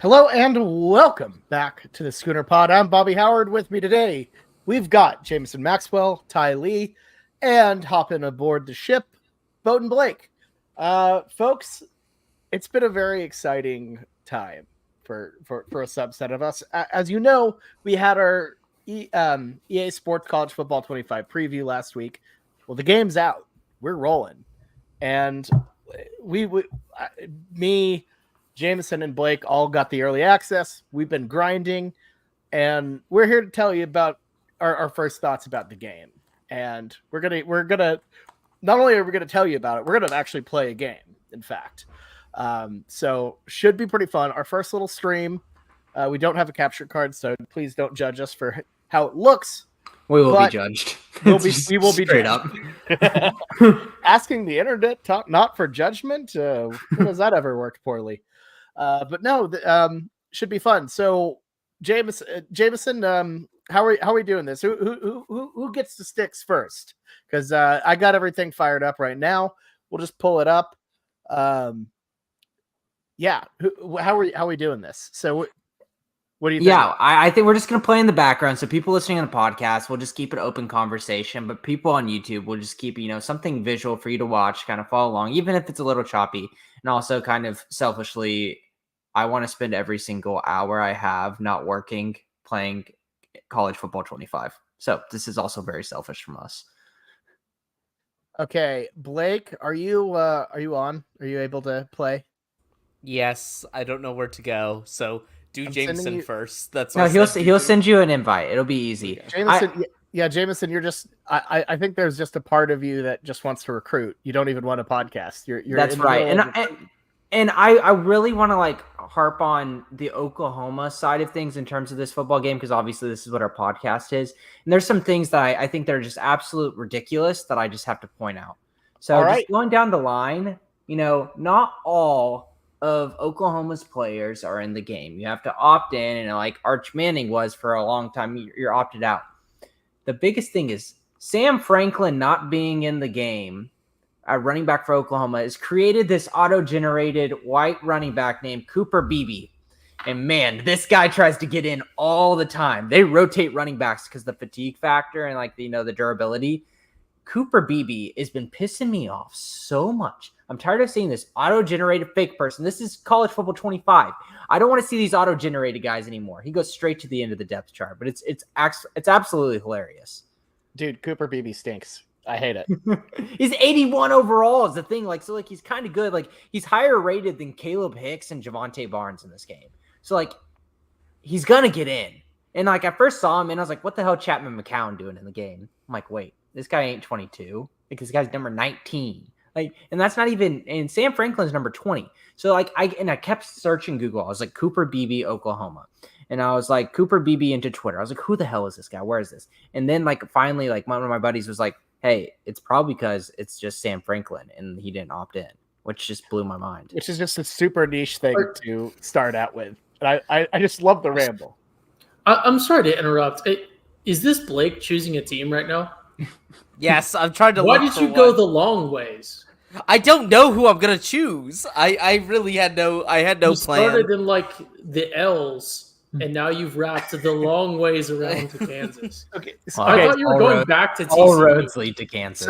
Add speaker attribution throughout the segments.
Speaker 1: Hello and welcome back to the Schooner Pod. I'm Bobby Howard. With me today, we've got Jameson Maxwell, Ty Lee, and hopping aboard the ship, Bowden Blake. Folks, it's been a very exciting time for a subset of us. As you know, we had our EA Sports College Football 25 preview last week. Well, the game's out. We're rolling. And me, Jameson and Blake all got the early access. We've been grinding, and we're here to tell you about our first thoughts about the game. And we're gonna not only are we gonna tell you about it, we're gonna actually play a game. In fact, so should be pretty fun. Our first little stream. We don't have a capture card, so please don't judge us for how it looks.
Speaker 2: We will be judged.
Speaker 1: We will be
Speaker 2: straight
Speaker 1: judged.
Speaker 2: up.
Speaker 1: Asking the internet not for judgment. When has that ever worked poorly? But no, should be fun. So, Jameson, how are we doing this? Who gets the sticks first? Because I got everything fired up right now. We'll just pull it up. Yeah. How are we doing this? So, what do you think?
Speaker 2: Yeah, I think we're just going to play in the background. So people listening on the podcast, we'll just keep an open conversation. But people on YouTube, we'll just keep, something visual for you to watch, kind of follow along, even if it's a little choppy. And also kind of selfishly, I want to spend every single hour I have not working playing College Football 25. So this is also very selfish from us.
Speaker 1: Okay, Blake, are you on? Are you able to play?
Speaker 3: Yes, I don't know where to go, so do Jameson first. That's
Speaker 2: no, he'll send you an invite. It'll be easy.
Speaker 1: Jameson, Jameson, you're just. I think there's just a part of you that just wants to recruit. You don't even want a podcast. You're
Speaker 2: that's right, and I really want to harp on the Oklahoma side of things in terms of this football game, because obviously this is what our podcast is. And there's some things that I think that are just absolute ridiculous that I just have to point out. So just going down the line, not all of Oklahoma's players are in the game. You have to opt in, and like Arch Manning was for a long time, you're opted out. The biggest thing is Sam Franklin not being in the game. Running back for Oklahoma has created this auto-generated white running back named Cooper Beebe. And man, this guy tries to get in all the time. They rotate running backs because the fatigue factor and the durability. Cooper Beebe has been pissing me off so much. I'm tired of seeing this auto-generated fake person. This is College Football 25. I don't want to see these auto-generated guys anymore. He goes straight to the end of the depth chart, but it's absolutely hilarious.
Speaker 1: Dude, Cooper Beebe stinks. I hate it.
Speaker 2: He's 81 overall is the thing. He's kind of good. He's higher rated than Caleb Hicks and Javonte Barnes in this game. So he's gonna get in. And I first saw him and I was like, what the hell Chapman McCown doing in the game? I'm like, wait, this guy ain't 22. This guy's number 19. And that's not even, and Sam Franklin's number 20. So I kept searching Google. I was like, Cooper Beebe, Oklahoma. And I was like, Cooper Beebe into Twitter. I was like, who the hell is this guy? Where is this? And then finally, one of my buddies was like, hey, it's probably because it's just Sam Franklin and he didn't opt in, which just blew my mind.
Speaker 1: Which is just a super niche thing to start out with. And I just love the ramble.
Speaker 4: I'm sorry to interrupt. Is this Blake choosing a team right now?
Speaker 3: Yes, I'm trying to.
Speaker 4: Why did you go the long ways?
Speaker 3: I don't know who I'm gonna choose. I really had no. I had no
Speaker 4: you
Speaker 3: plan.
Speaker 4: Started in the L's, and now you've wrapped the long ways around to Kansas.
Speaker 1: Okay,
Speaker 4: I thought you were going back to TCU.
Speaker 2: All roads lead to Kansas.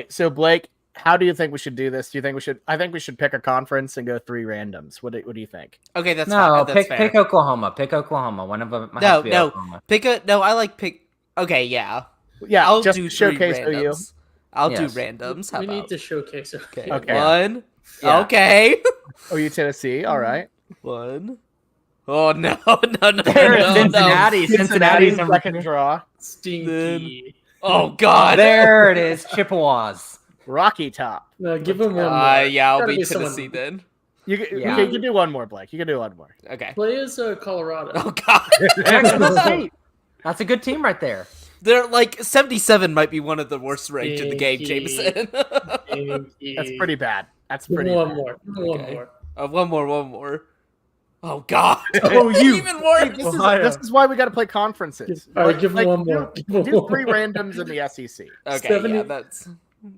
Speaker 1: So Blake, how do you think we should do this? Do you think we should? I think we should pick a conference and go 3 randoms. What do you think?
Speaker 3: Okay, that's fine. That's fair.
Speaker 2: Pick Oklahoma. Pick Oklahoma. One of them.
Speaker 3: Oklahoma. I like pick. Okay, yeah.
Speaker 1: Yeah,
Speaker 3: I'll
Speaker 1: just
Speaker 3: do
Speaker 1: showcase
Speaker 3: randoms. I'll do randoms.
Speaker 4: We need to showcase. Okay.
Speaker 3: One.
Speaker 2: Yeah.
Speaker 3: Okay.
Speaker 1: You Tennessee. All right.
Speaker 3: One. Oh no!
Speaker 2: Cincinnati. Cincinnati's
Speaker 1: second draw.
Speaker 4: Stinky.
Speaker 3: Oh god!
Speaker 2: There it is. Chippewas.
Speaker 1: Rocky Top.
Speaker 4: No, give him one more.
Speaker 3: Yeah, I'll be Tennessee then.
Speaker 1: You can do one more, Blake. You can do one more.
Speaker 3: Okay.
Speaker 4: Play as Colorado.
Speaker 3: Oh god!
Speaker 2: That's a good team right there.
Speaker 3: They're 77 might be one of the worst ranked in the game, Jameson.
Speaker 1: That's pretty bad. That's pretty
Speaker 4: One
Speaker 1: bad.
Speaker 4: more.
Speaker 3: One more. Oh god!
Speaker 1: Even worse. This is why we got to play conferences.
Speaker 4: All right, give him one more.
Speaker 1: Do 3 randoms in the SEC.
Speaker 3: Okay,
Speaker 4: 70,
Speaker 3: yeah, that's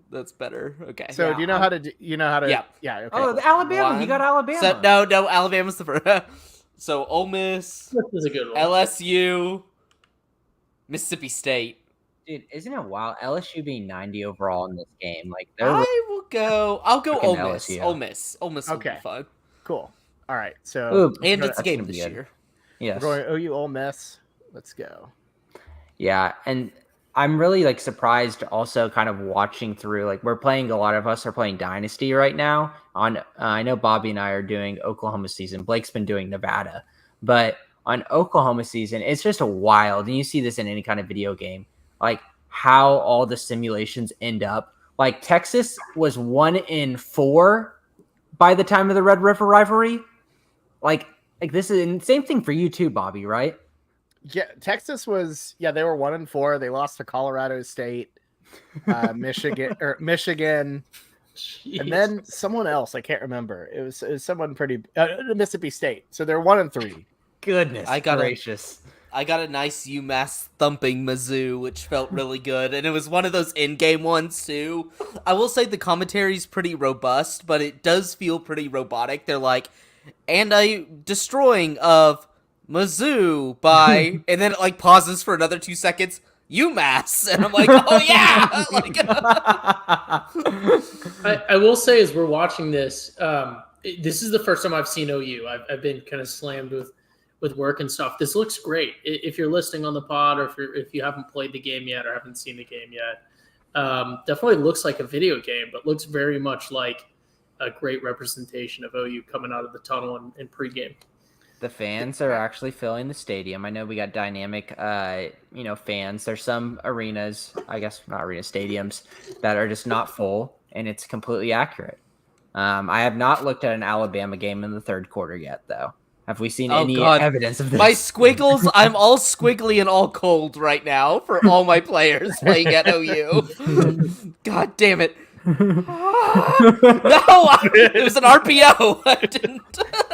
Speaker 3: That's better. Okay.
Speaker 1: So do you know how to?
Speaker 3: Yeah.
Speaker 1: Yeah. Okay.
Speaker 2: Oh,
Speaker 1: cool.
Speaker 2: Alabama. You got Alabama.
Speaker 3: So, no, Alabama's the first. So Ole Miss,
Speaker 4: This is a good one.
Speaker 3: LSU, Mississippi State.
Speaker 2: Dude, isn't it wild? LSU being 90 overall in this game. Like, they're
Speaker 3: I'll go
Speaker 2: Fucking
Speaker 3: Ole Miss.
Speaker 2: LSU.
Speaker 3: Ole Miss will be
Speaker 1: Okay.
Speaker 3: fun.
Speaker 1: Cool. All right. So
Speaker 2: Ooh,
Speaker 3: And
Speaker 2: that's
Speaker 3: it's a game
Speaker 2: gonna be
Speaker 3: this
Speaker 2: good.
Speaker 3: year.
Speaker 2: Yes.
Speaker 1: we're going OU Ole Miss. Let's go.
Speaker 2: Yeah, and I'm really like surprised also kind of watching through like we're playing a lot of us are playing Dynasty right now on I know Bobby and I are doing Oklahoma season. Blake's been doing Nevada. But on Oklahoma season, it's just a wild, and you see this in any kind of video game, like how all the simulations end up. Like Texas was 1-4 by the time of the Red River rivalry. Like this is and same thing for you too, Bobby, right?
Speaker 1: Yeah, Texas was. Yeah, they were 1-4. They lost to Colorado State, Michigan, and
Speaker 4: Jeez.
Speaker 1: then someone else. I can't remember. It was someone pretty Mississippi State. So they're 1-3.
Speaker 2: Goodness
Speaker 3: I got
Speaker 2: gracious.
Speaker 3: I got a nice UMass thumping Mizzou, which felt really good, and it was one of those in-game ones too. I will say the commentary's pretty robust, but it does feel pretty robotic. They're like, and a destroying of Mizzou by, and then it like pauses for another 2 seconds. UMass, and I'm like, oh yeah, like.
Speaker 4: I will say as we're watching this, this is the first time I've seen OU. I've been kind of slammed with work and stuff. This looks great. If you're listening on the pod, or if you haven't played the game yet or haven't seen the game yet, definitely looks like a video game, but looks very much like a great representation of OU coming out of the tunnel in pregame.
Speaker 2: The fans are actually filling the stadium. I know we got dynamic, fans. There's some arenas, I guess not arenas, stadiums that are just not full, and it's completely accurate. I have not looked at an Alabama game in the third quarter yet, though. Have we seen any evidence of this?
Speaker 3: My squiggles, I'm all squiggly and all cold right now for all my players playing at OU. God damn it. No, it was an RPO. I didn't.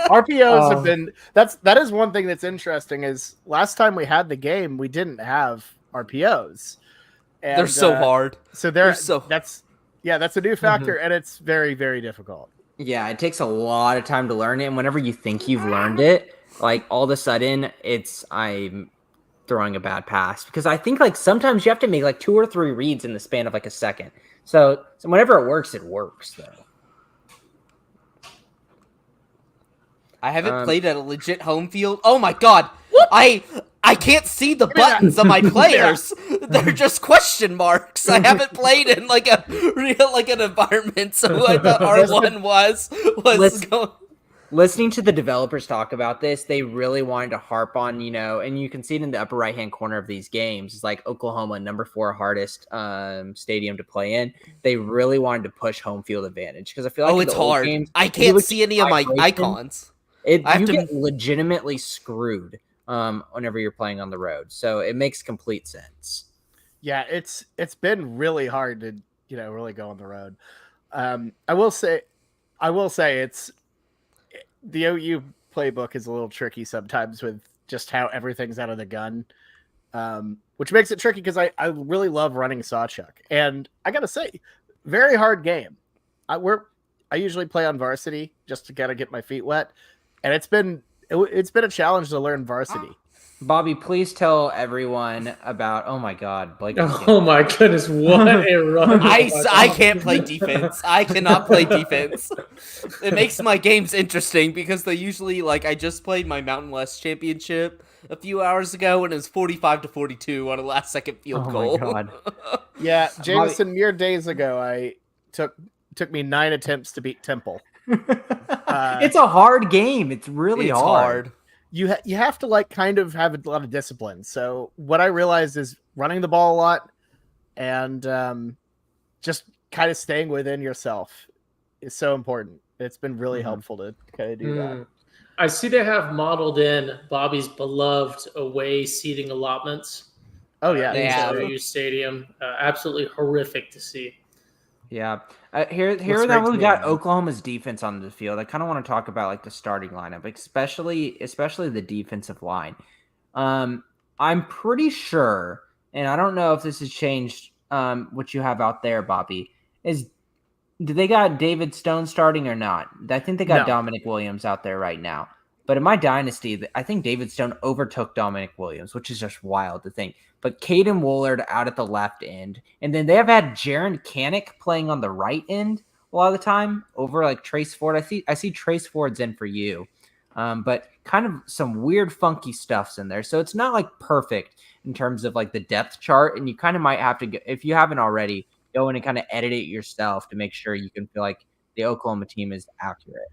Speaker 1: RPOs have been that is one thing that's interesting is last time we had the game we didn't have RPOs. And,
Speaker 3: They're so hard.
Speaker 1: So that's a new factor and it's very, very difficult.
Speaker 2: Yeah, it takes a lot of time to learn it, and whenever you think you've learned it, like all of a sudden I'm throwing a bad pass because I think like sometimes you have to make like 2 or 3 reads in the span of like a second. So whenever it works though.
Speaker 3: I haven't played at a legit home field. Oh my god. I can't see the buttons of my players. They're just question marks. I haven't played in like a real like an environment, so I thought R1 was going.
Speaker 2: Listening to the developers talk about this, they really wanted to harp on, and you can see it in the upper right-hand corner of these games. It's like Oklahoma, number 4 hardest stadium to play in. They really wanted to push home field advantage because I feel like
Speaker 3: it's hard.
Speaker 2: Games,
Speaker 3: I can't see any of my icons.
Speaker 2: You get legitimately screwed whenever you're playing on the road. So it makes complete sense.
Speaker 1: Yeah, it's been really hard to really go on the road. I will say it's the OU playbook is a little tricky sometimes with just how everything's out of the gun, which makes it tricky because I really love running Sawchuck, and I gotta say, very hard game. I usually play on varsity just to kind of get my feet wet, and it's been a challenge to learn varsity.
Speaker 2: Bobby, please tell everyone about. Oh my God, Blake!
Speaker 4: Oh my goodness, what a run!
Speaker 3: I can't play defense. I cannot play defense. It makes my games interesting because they usually I just played my Mountain West championship a few hours ago and it was 45-42 on a last second field goal.
Speaker 2: Oh my God!
Speaker 1: Yeah, Jameson, mere days ago, I took me 9 attempts to beat Temple.
Speaker 2: It's a hard game. It's really hard.
Speaker 1: You have to kind of have a lot of discipline. So what I realized is running the ball a lot and just kind of staying within yourself is so important. It's been really helpful to kind of do that.
Speaker 4: I see they have modeled in Bobby's beloved away seating allotments.
Speaker 1: Oh yeah,
Speaker 4: in OU Stadium. Absolutely horrific to see.
Speaker 2: Yeah. Here now we got Oklahoma's defense on the field. I kind of want to talk about the starting lineup, especially the defensive line. I'm pretty sure, and I don't know if this has changed what you have out there, Bobby. Do they got David Stone starting or not? I think they got
Speaker 1: No.
Speaker 2: Dominic Williams out there right now. But in my dynasty, I think David Stone overtook Dominic Williams, which is just wild to think. But Caden Woolard out at the left end. And then they have had Jaron Canick playing on the right end a lot of the time over like Trace Ford. I see Trace Ford's in for you. But kind of some weird funky stuff's in there. So it's not like perfect in terms of like the depth chart. And you kind of might have to, if you haven't already, go in and kind of edit it yourself to make sure you can feel like the Oklahoma team is accurate.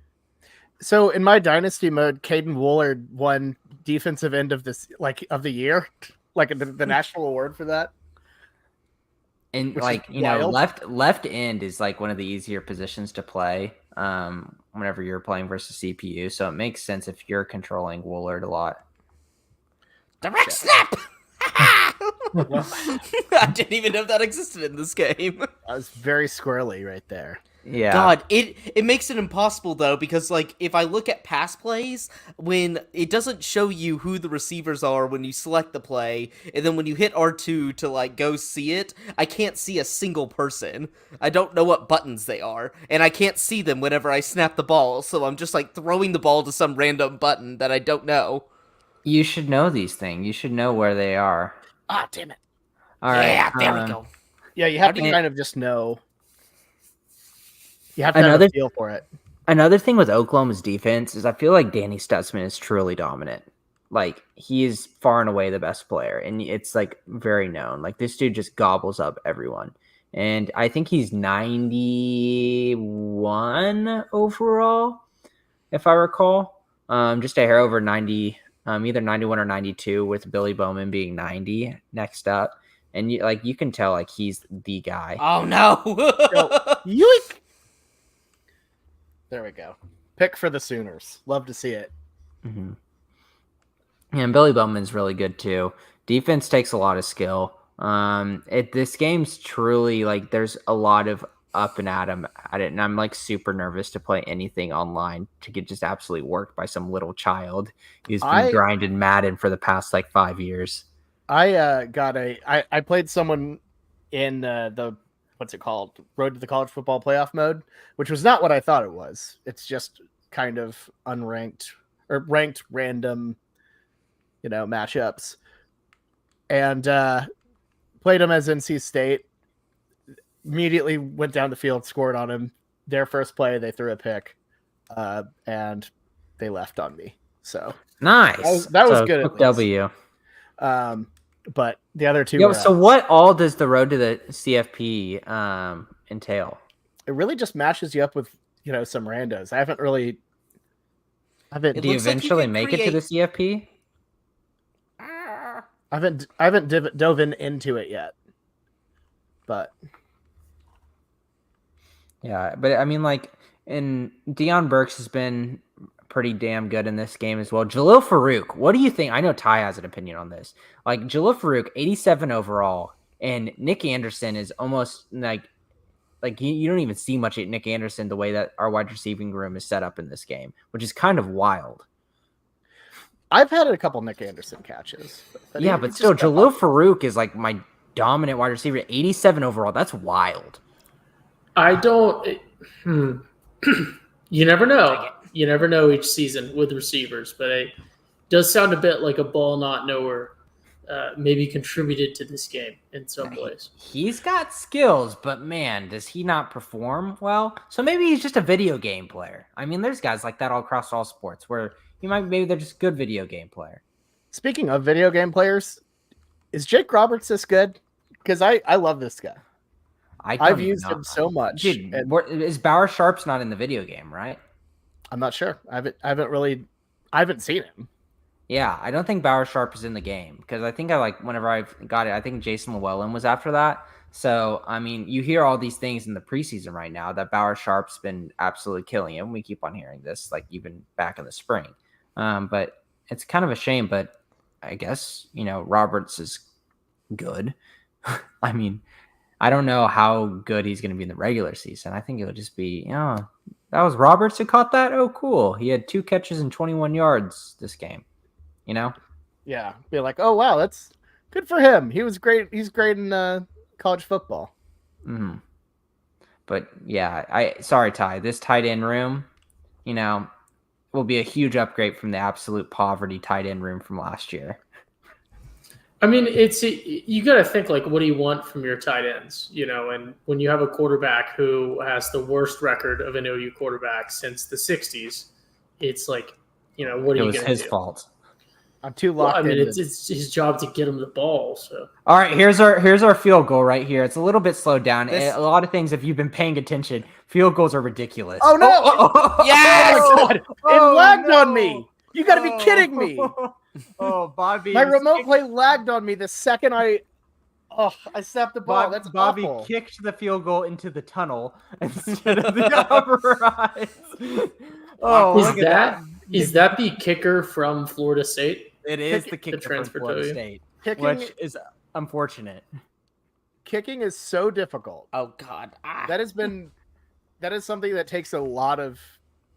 Speaker 1: So in my dynasty mode, Caden Woolard won defensive end of the year, like the national award for that.
Speaker 2: And
Speaker 1: Which
Speaker 2: like,
Speaker 1: is
Speaker 2: you know,
Speaker 1: wild.
Speaker 2: left end is like one of the easier positions to play whenever you're playing versus CPU. So it makes sense if you're controlling Woolard a lot.
Speaker 3: Direct snap. I didn't even know that existed in this game.
Speaker 1: I was very squirrely right there.
Speaker 2: Yeah.
Speaker 3: God, it makes it impossible though, because like if I look at pass plays, when it doesn't show you who the receivers are when you select the play, and then when you hit R2 to like go see it, I can't see a single person. I don't know what buttons they are, and I can't see them whenever I snap the ball, so I'm just like throwing the ball to some random button that I don't know.
Speaker 2: You should know these things. You should know where they are.
Speaker 1: Ah, damn it.
Speaker 2: All right.
Speaker 3: Yeah, there we go.
Speaker 1: Yeah, you have
Speaker 3: do
Speaker 1: to
Speaker 3: you-
Speaker 1: kind of just know. You have to have
Speaker 2: Another-
Speaker 1: a feel for it.
Speaker 2: Another thing with Oklahoma's defense is I feel like Danny Stutzman is truly dominant. Like he is far and away the best player, and it's like very known. Like this dude just gobbles up everyone, and I think he's 91 overall, if I recall. Just a hair over 90, either 91 or 92, with Billy Bowman being 90 next up, and you can tell like he's the guy.
Speaker 3: Oh no!
Speaker 1: Yoink! There we go. Pick for the Sooners. Love to see it.
Speaker 2: Mm-hmm. And Billy Bowman's really good too. Defense takes a lot of skill. This game's truly like there's a lot of up and at 'em at it, and I'm like super nervous to play anything online to get just absolutely worked by some little child who's been grinding Madden for the past like 5 years.
Speaker 1: I played someone in the what's it called? Road to the College Football Playoff mode, which was not what I thought it was. It's just kind of unranked or ranked random, matchups. And played him as NC State. Immediately went down the field, scored on him. Their first play, they threw a pick, and they left on me. So
Speaker 2: nice.
Speaker 1: That was good.
Speaker 2: Quick W.
Speaker 1: But the other two.
Speaker 2: Yeah. So what all does the road to the CFP entail?
Speaker 1: It really just matches you up with some randos. I haven't.
Speaker 3: It
Speaker 2: Do you
Speaker 3: looks like you
Speaker 2: eventually
Speaker 3: can
Speaker 2: make it to the CFP?
Speaker 1: I haven't dove into it yet. But
Speaker 2: yeah, but I mean, like, and Deion Burks has been pretty damn good in this game as well. Jalil Farouk, what do you think? I know Ty has an opinion on this. Like, Jalil Farouk, 87 overall, and Nick Anderson is almost like you don't even see much at Nick Anderson the way that our wide receiving room is set up in this game, which is kind of wild.
Speaker 1: I've had a couple Nick Anderson catches.
Speaker 2: But still, Jalil Farouk is like my dominant wide receiver, 87 overall. That's wild.
Speaker 4: I don't. You never know. You never know each season with receivers, but it does sound a bit like a ball not knower. Maybe contributed to this game in some ways.
Speaker 2: He's got skills, but man, does he not perform well? So maybe he's just a video game player. I mean, there's guys like that all across all sports where maybe they're just good video game player.
Speaker 1: Speaking of video game players, is Jake Roberts this good? Because I love this guy. I've used him so much.
Speaker 2: Dude, is Bauer Sharp's not in the video game, right?
Speaker 1: I'm not sure. I haven't seen him.
Speaker 2: Yeah, I don't think Bauer Sharp is in the game because I think whenever I've got it, I think Jason Llewellyn was after that. So, I mean, you hear all these things in the preseason right now that Bauer Sharp's been absolutely killing it. And we keep on hearing this, like even back in the spring. But it's kind of a shame, but I guess, Roberts is good. I mean, I don't know how good he's going to be in the regular season. I think it'll just be, that was Roberts who caught that. Oh, cool. He had 2 catches and 21 yards this game.
Speaker 1: Yeah. Be like, oh, wow, that's good for him. He was great. He's great in college football.
Speaker 2: Mm-hmm. But yeah, sorry, Ty. This tight end room, will be a huge upgrade from the absolute poverty tight end room from last year.
Speaker 4: I mean, you got to think like, what do you want from your tight ends? And when you have a quarterback who has the worst record of an OU quarterback since the '60s, it's like, what are you going to do?
Speaker 2: It was his fault.
Speaker 1: I'm too locked in.
Speaker 4: It's his job to get him the ball. So
Speaker 2: all right, here's our field goal right here. It's a little bit slowed down. A lot of things, if you've been paying attention, field goals are ridiculous.
Speaker 1: Oh no!
Speaker 3: Yes!
Speaker 1: Oh my god! It lagged on me. You got to be kidding me!
Speaker 2: Oh, Bobby!
Speaker 1: My remote play lagged on me the second I snapped the ball. That's
Speaker 2: Bobby
Speaker 1: awful.
Speaker 2: kicked the field goal into the tunnel instead of the upright. Oh,
Speaker 4: is that the kicker from Florida State?
Speaker 2: It is the kicker from
Speaker 4: transfer
Speaker 2: Florida
Speaker 4: to you.
Speaker 2: State,
Speaker 1: Kicking,
Speaker 2: which is unfortunate.
Speaker 1: Kicking is so difficult.
Speaker 3: Oh God,
Speaker 1: That is something that takes a lot of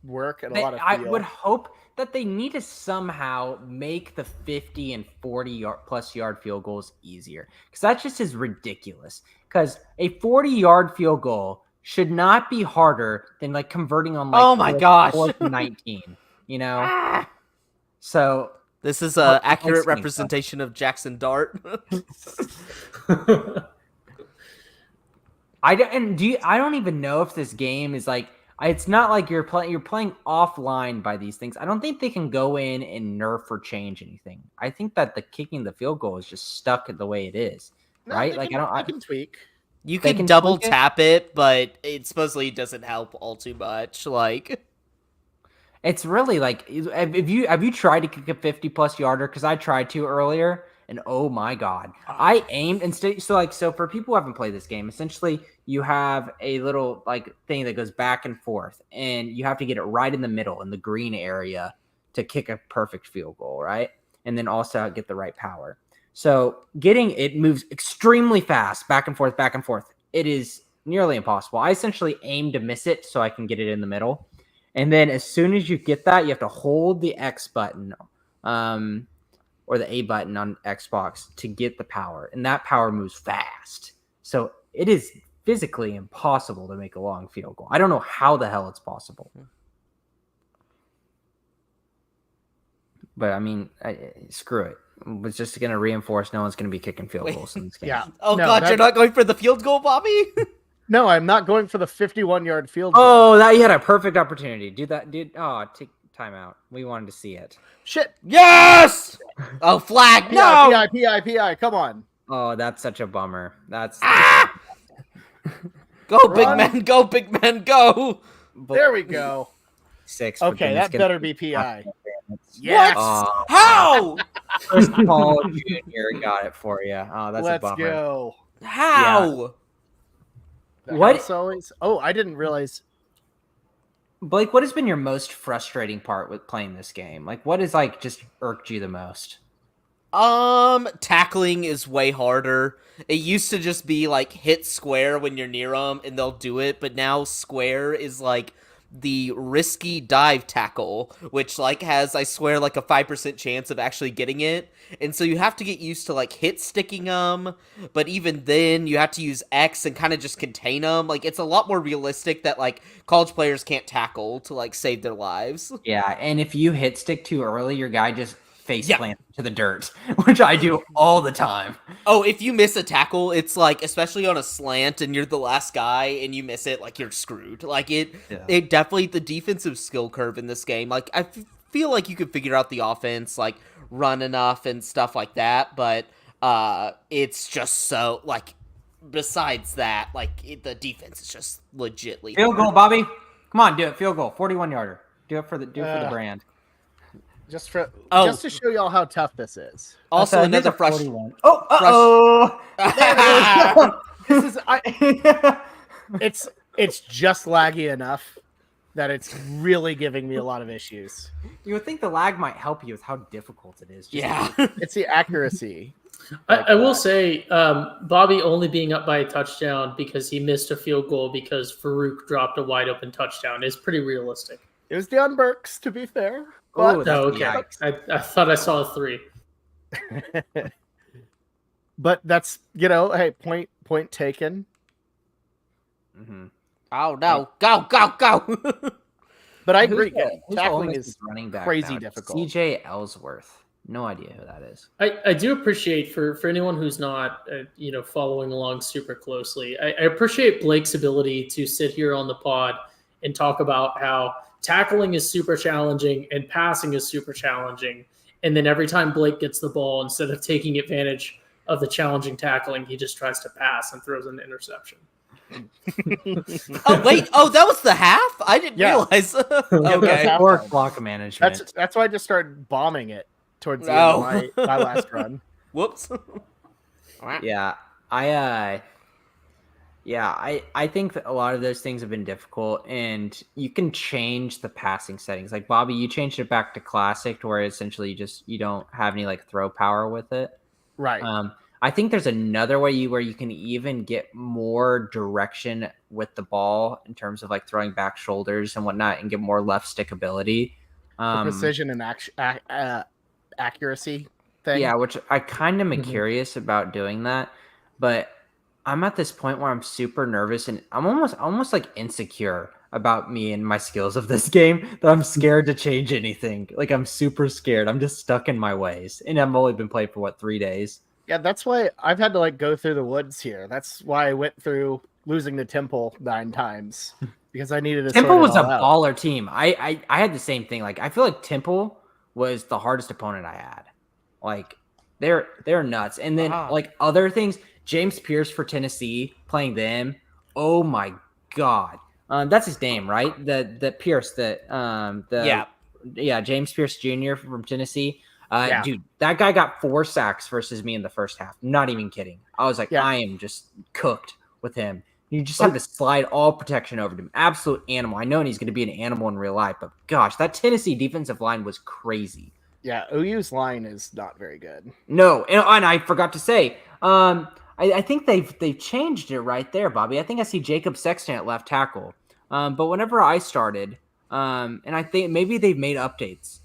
Speaker 1: work and a lot of
Speaker 2: I
Speaker 1: feel.
Speaker 2: would hope that they need to somehow make the 50 and 40 plus yard field goals easier, because that just is ridiculous. Because a 40-yard field goal should not be harder than like converting on like
Speaker 3: oh my gosh,
Speaker 2: 4th and 19. So
Speaker 3: this is an accurate
Speaker 2: explain
Speaker 3: representation of Jackson Dart.
Speaker 2: I don't even know if this game is like, it's not like you're playing offline by these things. I don't think they can go in and nerf or change anything. I think that the kicking the field goal is just stuck the way it is,
Speaker 1: No,
Speaker 2: right?
Speaker 1: they
Speaker 2: Like
Speaker 1: I can tweak.
Speaker 3: You
Speaker 2: They
Speaker 3: can
Speaker 2: can
Speaker 3: double
Speaker 2: tweak it?
Speaker 3: tap it, but it supposedly doesn't help all too much. Like,
Speaker 2: it's really like, have you tried to kick a 50+ yarder? Because I tried to earlier, and oh my god, I aimed instead. So for people who haven't played this game, essentially you have a little like thing that goes back and forth, and you have to get it right in the middle in the green area to kick a perfect field goal, right? And then also get the right power. So getting it moves extremely fast, back and forth, back and forth. It is nearly impossible. I essentially aim to miss it so I can get it in the middle. And then as soon as you get that, you have to hold the X button or the A button on Xbox to get the power. And that power moves fast. So it is physically impossible to make a long field goal. I don't know how the hell it's possible. But I mean, screw it. It's just going to reinforce no one's going to be kicking field goals in this game.
Speaker 1: Yeah.
Speaker 3: oh
Speaker 1: No,
Speaker 3: God, you're not going for the field goal, Bobby?
Speaker 1: No, I'm not going for the 51-yard field goal.
Speaker 2: Oh, that you had a perfect opportunity. Do that, dude. Oh, take time out. We wanted to see it.
Speaker 1: Shit.
Speaker 3: Yes! Oh, flag! No!
Speaker 1: PI. Come on.
Speaker 2: Oh, that's such a bummer. That's
Speaker 3: Go, big man! Go, big man! Go!
Speaker 1: There we go.
Speaker 2: 6. but
Speaker 1: Okay,
Speaker 2: then
Speaker 1: that
Speaker 2: it's gonna
Speaker 1: better
Speaker 2: be
Speaker 1: be PI.
Speaker 3: Yes!
Speaker 2: Oh,
Speaker 3: How?
Speaker 2: Chris Paul Jr. got it for you. Oh, that's a
Speaker 1: Let's
Speaker 2: bummer.
Speaker 1: go.
Speaker 3: How?
Speaker 2: What-
Speaker 1: House always? Oh, I didn't realize.
Speaker 2: Blake, what has been your most frustrating part with playing this game? Like, what has like just irked you the most?
Speaker 3: Tackling is way harder. It used to just be like hit square when you're near them and they'll do it, but now square is like the risky dive tackle, which like has, I swear, like a 5% chance of actually getting it. And so you have to get used to like hit sticking them, but even then you have to use X and kind of just contain them. Like, it's a lot more realistic that like college players can't tackle to like save their lives.
Speaker 2: Yeah, and if you hit stick too early, your guy just face plants to the dirt, which I do all the time.
Speaker 3: Oh, if you miss a tackle, it's like, especially on a slant and you're the last guy and you miss it, like you're screwed. Like it definitely, the defensive skill curve in this game, like I feel like you could figure out the offense, like run enough and stuff like that, but it's just so like, besides that, like the defense is just legitly
Speaker 2: Field goal, Bobby. Come on, do it. Field goal, 41-yarder. Do it for the brand.
Speaker 1: Just to show y'all how tough this is.
Speaker 3: Also, another frustrating.
Speaker 2: 41. Oh,
Speaker 1: This is it's just laggy enough that it's really giving me a lot of issues.
Speaker 2: You would think the lag might help you with how difficult it is.
Speaker 3: Yeah.
Speaker 1: It's the accuracy.
Speaker 4: I will say, Bobby only being up by a touchdown because he missed a field goal because Farouk dropped a wide open touchdown is pretty realistic.
Speaker 1: It was Deion Burks, to be fair.
Speaker 2: Oh,
Speaker 1: But,
Speaker 2: that's
Speaker 4: okay. I thought I saw a 3.
Speaker 1: but that's, hey, point taken.
Speaker 2: Mm-hmm.
Speaker 3: Oh no, go, go, go.
Speaker 1: But I
Speaker 2: Who's
Speaker 1: agree.
Speaker 2: the- who's the
Speaker 1: Tackling
Speaker 2: Ole
Speaker 1: is
Speaker 2: Miss running back
Speaker 1: crazy
Speaker 2: now?
Speaker 1: difficult.
Speaker 2: CJ Ellsworth. No idea who that is.
Speaker 4: I do appreciate for anyone who's not following along super closely. I appreciate Blake's ability to sit here on the pod and talk about how tackling is super challenging and passing is super challenging. And then every time Blake gets the ball, instead of taking advantage of the challenging tackling, he just tries to pass and throws an interception.
Speaker 3: Oh wait, that was the half? I didn't
Speaker 1: Yeah.
Speaker 3: realize.
Speaker 1: that's
Speaker 3: Okay.
Speaker 1: half.
Speaker 2: Or block management.
Speaker 1: That's why I just started bombing it towards the end of my last run.
Speaker 3: Whoops.
Speaker 2: Yeah, I think that a lot of those things have been difficult, and you can change the passing settings. Like Bobby, you changed it back to classic, to where essentially you don't have any like throw power with it.
Speaker 1: Right.
Speaker 2: I think there's another way where you can even get more direction with the ball in terms of like throwing back shoulders and whatnot, and get more left stick ability.
Speaker 1: The precision and accuracy thing.
Speaker 2: Yeah, which I kind of am
Speaker 1: Mhm.
Speaker 2: curious about doing that, but I'm at this point where I'm super nervous and I'm almost like insecure about me and my skills of this game, that I'm scared to change anything. Like I'm super scared. I'm just stuck in my ways, and I've only been playing for 3 days.
Speaker 1: Yeah, that's why I've had to like go through the woods here. That's why I went through losing to Temple 9 times, because I needed to.
Speaker 2: Temple
Speaker 1: sort it
Speaker 2: was a
Speaker 1: all out.
Speaker 2: baller team. I had the same thing. Like I feel like Temple was the hardest opponent I had. Like they're nuts. And then like other things, James Pierce for Tennessee, playing them. Oh my god. That's his name, right? The Pierce James Pierce Jr. from Tennessee. Dude, that guy got 4 sacks versus me in the first half. Not even kidding. I was like, I am just cooked with him. You just have to slide all protection over to him. Absolute animal. I know he's going to be an animal in real life, but gosh, that Tennessee defensive line was crazy.
Speaker 1: Yeah, OU's line is not very good.
Speaker 2: No, and I forgot to say, I think they've changed it right there, Bobby. I think I see Jacob Sexton at left tackle. But whenever I started, and I think maybe they've made updates.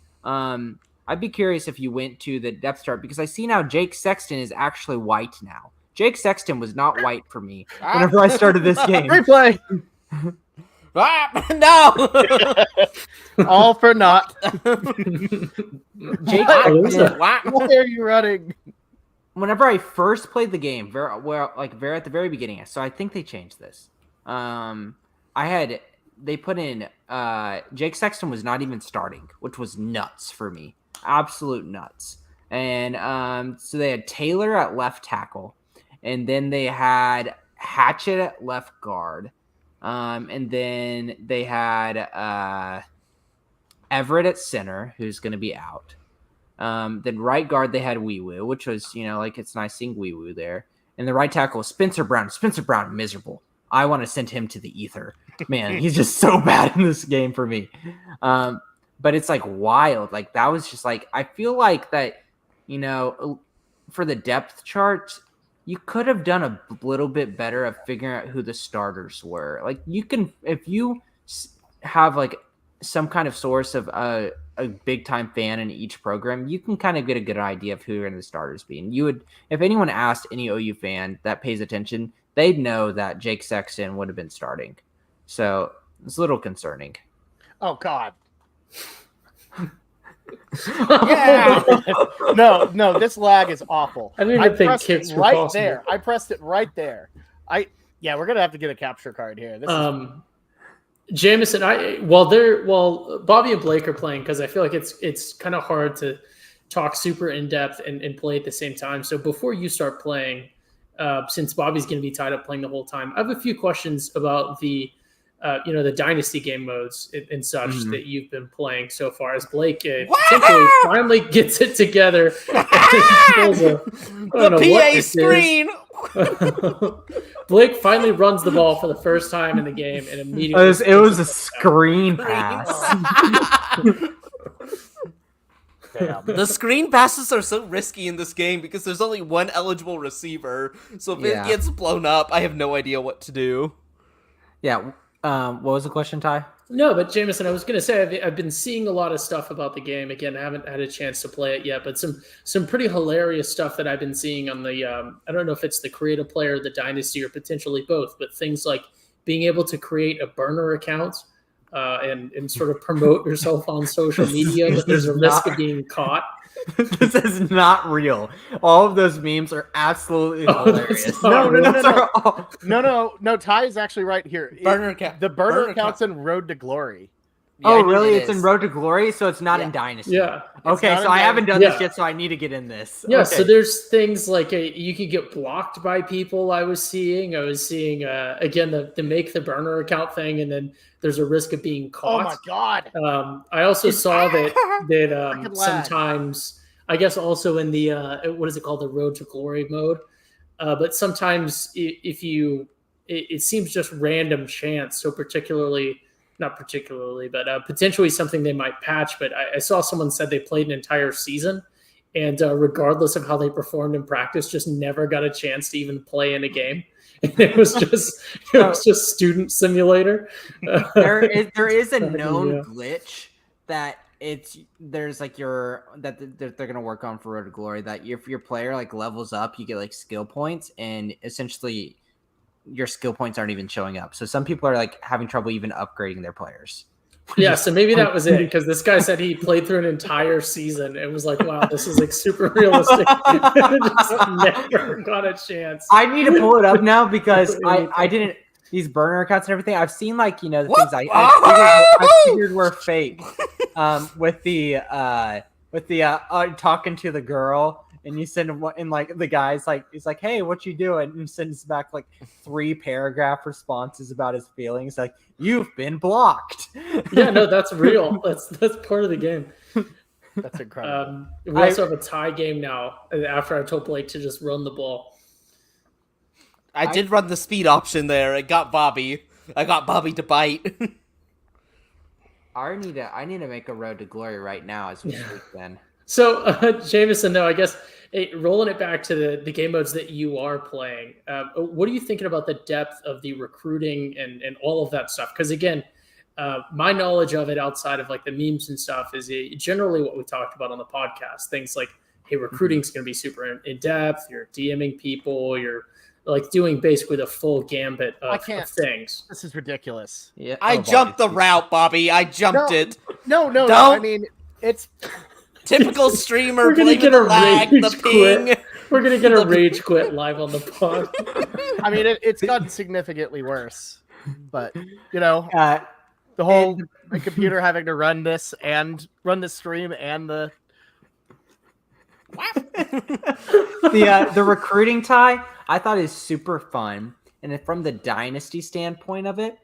Speaker 2: I'd be curious if you went to the depth chart, because I see now Jake Sexton is actually white now. Jake Sexton was not white for me whenever I started this game.
Speaker 1: Replay.
Speaker 3: No.
Speaker 1: All for naught.
Speaker 2: Jake,
Speaker 1: Why are you running?
Speaker 2: whenever I first played the game, very at the very beginning, so I think they changed this. They put in Jake Sexton was not even starting, which was nuts for me. Absolute nuts. And so they had Taylor at left tackle, and then they had Hatchet at left guard, and then they had Everett at center, who's going to be out. Then right guard they had Wee Woo, which was, it's nice seeing Wee Woo there. And the right tackle was Spencer Brown. Spencer Brown, miserable. I want to send him to the ether. Man, he's just so bad in this game for me. But it's like wild. Like that was just like, I feel like that, for the depth chart, you could have done a little bit better of figuring out who the starters were. Like you can, if you have like some kind of source of a big time fan in each program, you can kind of get a good idea of who are in the starters be. And you would, if anyone asked any OU fan that pays attention, they'd know that Jake Sexton would have been starting. So it's a little concerning.
Speaker 1: Oh God.
Speaker 3: Yeah.
Speaker 1: No, this lag is awful.
Speaker 4: I didn't even think
Speaker 1: pressed
Speaker 4: kicks
Speaker 1: it
Speaker 4: were
Speaker 1: right
Speaker 4: possible.
Speaker 1: there. I pressed it right there. We're gonna have to get a capture card here. This is
Speaker 4: Jameson, while Bobby and Blake are playing, because I feel like it's kind of hard to talk super in depth and play at the same time. So before you start playing, since Bobby's going to be tied up playing the whole time, I have a few questions about the dynasty game modes and such that you've been playing so far. As Blake potentially finally gets it together,
Speaker 3: The PA screen.
Speaker 4: Blake finally runs the ball for the first time in the game and immediately
Speaker 2: It was a screen pass.
Speaker 1: damn.
Speaker 3: The screen passes are so risky in this game because there's only one eligible receiver. So if it gets blown up, I have no idea what to do.
Speaker 2: Yeah. What was the question, Ty?
Speaker 4: No, but Jameson, I was going to say I've been seeing a lot of stuff about the game. Again, I haven't had a chance to play it yet, but some pretty hilarious stuff that I've been seeing on the I don't know if it's the creative player, the dynasty, or potentially both, but things like being able to create a burner account and sort of promote yourself on social media, but there's a risk of being caught.
Speaker 2: This is not real. All of those memes are absolutely hilarious.
Speaker 1: No. Ty is actually right here.
Speaker 3: Burner account.
Speaker 1: The burner account's in Road to Glory.
Speaker 2: Oh,
Speaker 3: Yeah,
Speaker 2: really?
Speaker 3: it
Speaker 2: It's in
Speaker 3: is.
Speaker 2: Road to Glory, so it's not
Speaker 3: Yeah.
Speaker 2: in Dynasty.
Speaker 4: Yeah.
Speaker 2: Okay,
Speaker 1: not
Speaker 2: so
Speaker 1: in
Speaker 2: I haven't done
Speaker 4: Dynasty.
Speaker 2: this yet, so I need to get in this.
Speaker 4: Yeah,
Speaker 2: Okay.
Speaker 4: so there's things like you could get blocked by people. I was seeing again the make the burner account thing, and then there's a risk of being
Speaker 1: Oh my
Speaker 4: caught.
Speaker 1: god.
Speaker 4: I also saw that
Speaker 1: Freaking lag.
Speaker 4: sometimes, I guess also in the what is it called, the Road to Glory mode, but sometimes if you it seems just random chance. So not particularly, but potentially something they might patch. But I saw someone said they played an entire season, and regardless of how they performed in practice, just never got a chance to even play in a game. And it was just student simulator.
Speaker 2: there is a known
Speaker 4: Yeah.
Speaker 2: glitch that there's like they're gonna work on for Road to Glory, that if your player like levels up, you get like skill points, and essentially your skill points aren't even showing up. So some people are like having trouble even upgrading their players.
Speaker 4: Yeah, so maybe that was it, because this guy said he played through an entire season and was like, wow, this is like super realistic. Just never got a chance.
Speaker 2: I need to pull it up now because I didn't, these burner accounts and everything. I've seen like, the
Speaker 3: What?
Speaker 2: things I figured were fake. With the talking to the girl, and you send him, and like the guy's like, he's like, hey, what you doing? And sends back like 3 paragraph responses about his feelings, like, you've been blocked.
Speaker 4: Yeah, no, that's real. That's part of the game.
Speaker 1: That's incredible.
Speaker 4: We also have a tie game now after I told Blake to just run the ball.
Speaker 3: I did run the speed option there. It got Bobby. I got Bobby to bite.
Speaker 2: I need to make a Road to Glory right now as we speak then.
Speaker 4: So, Jameson, no, I guess rolling it back to the game modes that you are playing, what are you thinking about the depth of the recruiting and all of that stuff? Because again, my knowledge of it outside of like the memes and stuff is generally what we talked about on the podcast. Things like, hey, recruiting is going to be super in depth. You're DMing people. You're like doing basically the full gambit of things.
Speaker 1: This is ridiculous.
Speaker 2: Yeah,
Speaker 3: I jumped the route, Bobby. I jumped it.
Speaker 1: No.
Speaker 3: Don't.
Speaker 1: I mean, it's
Speaker 3: Typical streamer.
Speaker 4: We're gonna
Speaker 3: Blaming
Speaker 4: get
Speaker 3: the
Speaker 4: a
Speaker 3: lag,
Speaker 4: rage
Speaker 3: the ping.
Speaker 4: quit. We're gonna get a rage quit live on the pod.
Speaker 1: I mean, it's gotten significantly worse. But
Speaker 2: Uh,
Speaker 1: the whole my computer having to run this stream and the
Speaker 2: the recruiting tie I thought is super fun, and from the dynasty standpoint of it,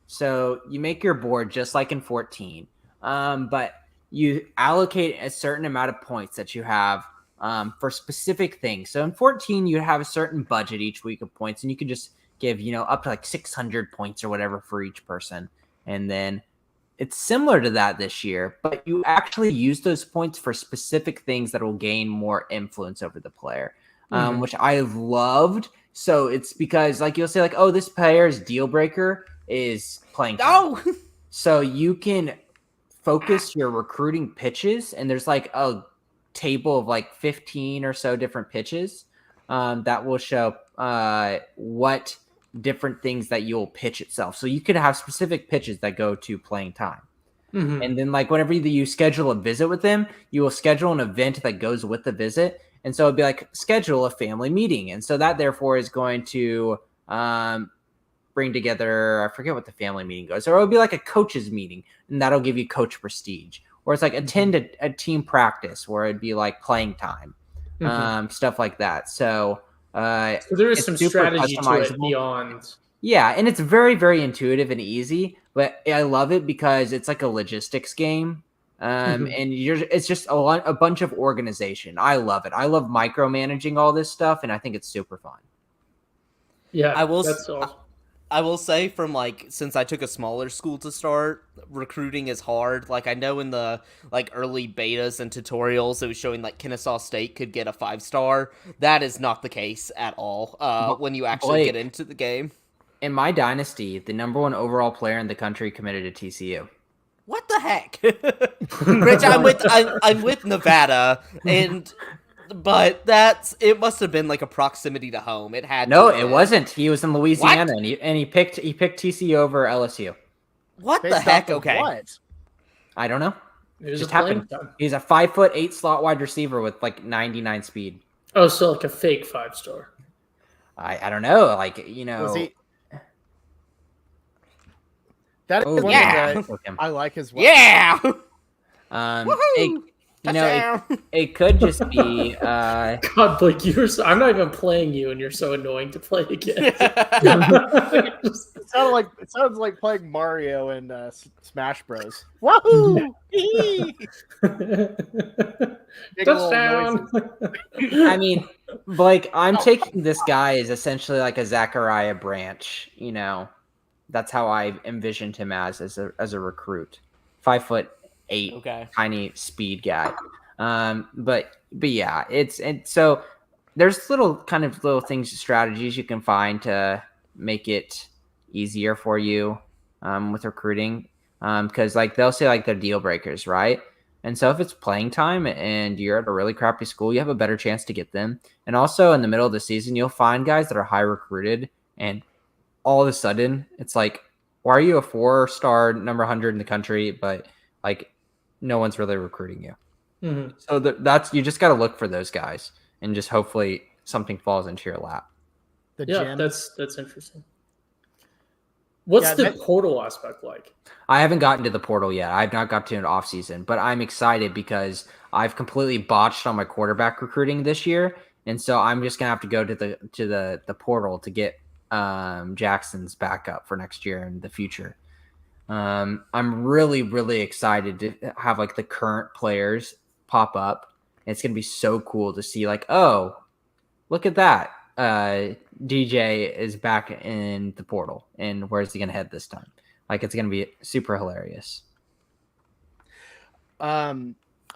Speaker 2: so you make your board just like in 14, but you allocate a certain amount of points that you have for specific things. So in 14, you have a certain budget each week of points, and you can just give up to like 600 points or whatever for each person, and then it's similar to that this year, but you actually use those points for specific things that will gain more influence over the player, which I loved. So it's because like you'll say like, oh, this player's deal breaker is playing time.
Speaker 3: No.
Speaker 2: So you can focus your recruiting pitches, and there's like a table of like 15 or so different pitches that will show what different things that you'll pitch itself. So you could have specific pitches that go to playing time.
Speaker 4: Mm-hmm.
Speaker 2: And then like whenever you schedule a visit with them, you will schedule an event that goes with the visit. And so it'd be like schedule a family meeting. And so that therefore is going to bring together, I forget what the family meeting goes, or it'll be like a coach's meeting, and that'll give you coach prestige. Or it's like attend a team practice where it'd be like playing time, stuff like that. So
Speaker 4: there is some
Speaker 2: super
Speaker 4: strategy to it
Speaker 2: customizable.
Speaker 4: beyond.
Speaker 2: Yeah, and it's very, very intuitive and easy, but I love it because it's like a logistics game. And it's just a bunch of organization. I love it. I love micromanaging all this stuff, and I think it's super fun.
Speaker 4: Yeah,
Speaker 3: That's awesome. I will say from like, since I took a smaller school to start, recruiting is hard. Like I know in the like early betas and tutorials, it was showing like Kennesaw State could get a 5-star. That is not the case at all when you actually get into the game.
Speaker 2: In my dynasty, the #1 overall player in the country committed to TCU.
Speaker 3: What the heck? Rich, I'm with Nevada, and But it must have been like a proximity to home. It had
Speaker 2: No,
Speaker 3: to
Speaker 2: it
Speaker 3: have.
Speaker 2: wasn't. He was in Louisiana, and he picked TCU over LSU.
Speaker 3: What the
Speaker 1: Based
Speaker 3: heck?
Speaker 1: off of
Speaker 3: Okay.
Speaker 1: what?
Speaker 2: I don't know.
Speaker 4: It was
Speaker 2: Just
Speaker 4: a playing
Speaker 2: happened.
Speaker 4: time.
Speaker 2: He's a 5'8" slot wide receiver with like 99 speed.
Speaker 4: Oh, so like a fake 5-star.
Speaker 2: I don't know. Like,
Speaker 1: Was he? That is
Speaker 2: Oh,
Speaker 1: one
Speaker 3: yeah.
Speaker 1: thing that
Speaker 2: Him.
Speaker 1: I like as well.
Speaker 3: Yeah.
Speaker 2: It,
Speaker 3: Touchdown.
Speaker 2: it could just be
Speaker 4: God, Blake, I'm not even playing you, and you're so annoying to play against.
Speaker 1: It sounds like playing Mario in Smash Bros. Woohoo!
Speaker 4: Touchdown!
Speaker 2: I mean, Blake, I'm taking this guy as essentially like a Zachariah Branch. That's how I envisioned him as a recruit. 5'8",
Speaker 3: Okay.
Speaker 2: tiny speed guy. But yeah, so there's little things, strategies you can find to make it easier for you with recruiting. Because like they'll say like they're deal breakers, right? And so if it's playing time and you're at a really crappy school, you have a better chance to get them. And also in the middle of the season, you'll find guys that are high recruited, and all of a sudden it's like, why are you a 4-star number 100 in the country, but like no one's really recruiting you?
Speaker 4: Mm-hmm.
Speaker 2: So that's, you just got to look for those guys and just hopefully something falls into your lap.
Speaker 4: Yeah, that's interesting. What's the portal aspect like?
Speaker 2: I haven't gotten to the portal yet. I've not got to an off season, but I'm excited because I've completely botched on my quarterback recruiting this year, and so I'm just gonna have to go to the portal to get Jackson's backup for next year and the future. I'm really, really excited to have like the current players pop up. It's gonna be so cool to see like, oh, look at that. DJ is back in the portal, and where's he gonna head this time? Like, it's gonna be super hilarious.
Speaker 1: I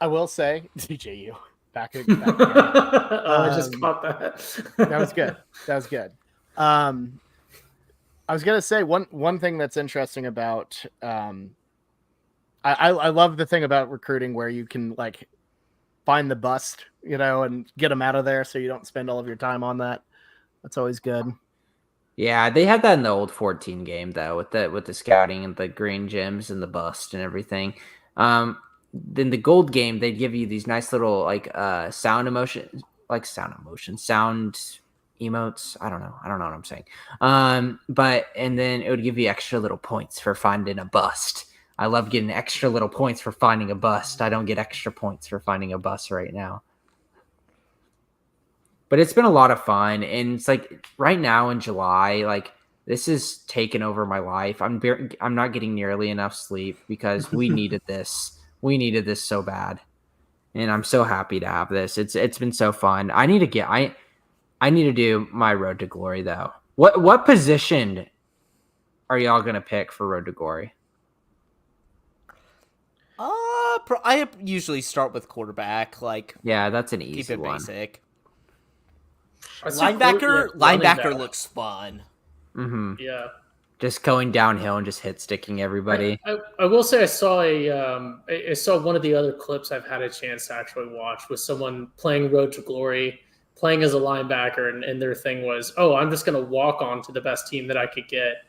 Speaker 1: will say, DJU back again.
Speaker 4: I just caught that.
Speaker 1: That was good. I was gonna say one thing that's interesting about I love the thing about recruiting where you can like find the bust, and get them out of there, so you don't spend all of your time on that. That's always good.
Speaker 2: Yeah, they had that in the old 14 game though, with the scouting and the green gems and the bust and everything. Then the gold game, they'd give you these nice little like sound emotions. Sound emotes. I don't know what I'm saying. And then it would give you extra little points for finding a bust. I love getting extra little points for finding a bust. I don't get extra points for finding a bust right now. But it's been a lot of fun, and it's like right now in July, like this is taken over my life. I'm not getting nearly enough sleep because we needed this. We needed this so bad, and I'm so happy to have this. It's been so fun. I need to do my Road to Glory though. What position are y'all gonna pick for Road to Glory?
Speaker 3: I usually start with quarterback. Like,
Speaker 2: Yeah, that's an easy
Speaker 3: keep it
Speaker 2: one.
Speaker 3: basic.
Speaker 4: I see
Speaker 3: Linebacker
Speaker 4: running back.
Speaker 3: looks fun.
Speaker 2: Mm-hmm.
Speaker 4: Yeah.
Speaker 2: Just going downhill and just hit sticking everybody.
Speaker 4: I will say I saw one of the other clips I've had a chance to actually watch with someone playing Road to Glory, playing as a linebacker, and their thing was, oh, I'm just going to walk on to the best team that I could get.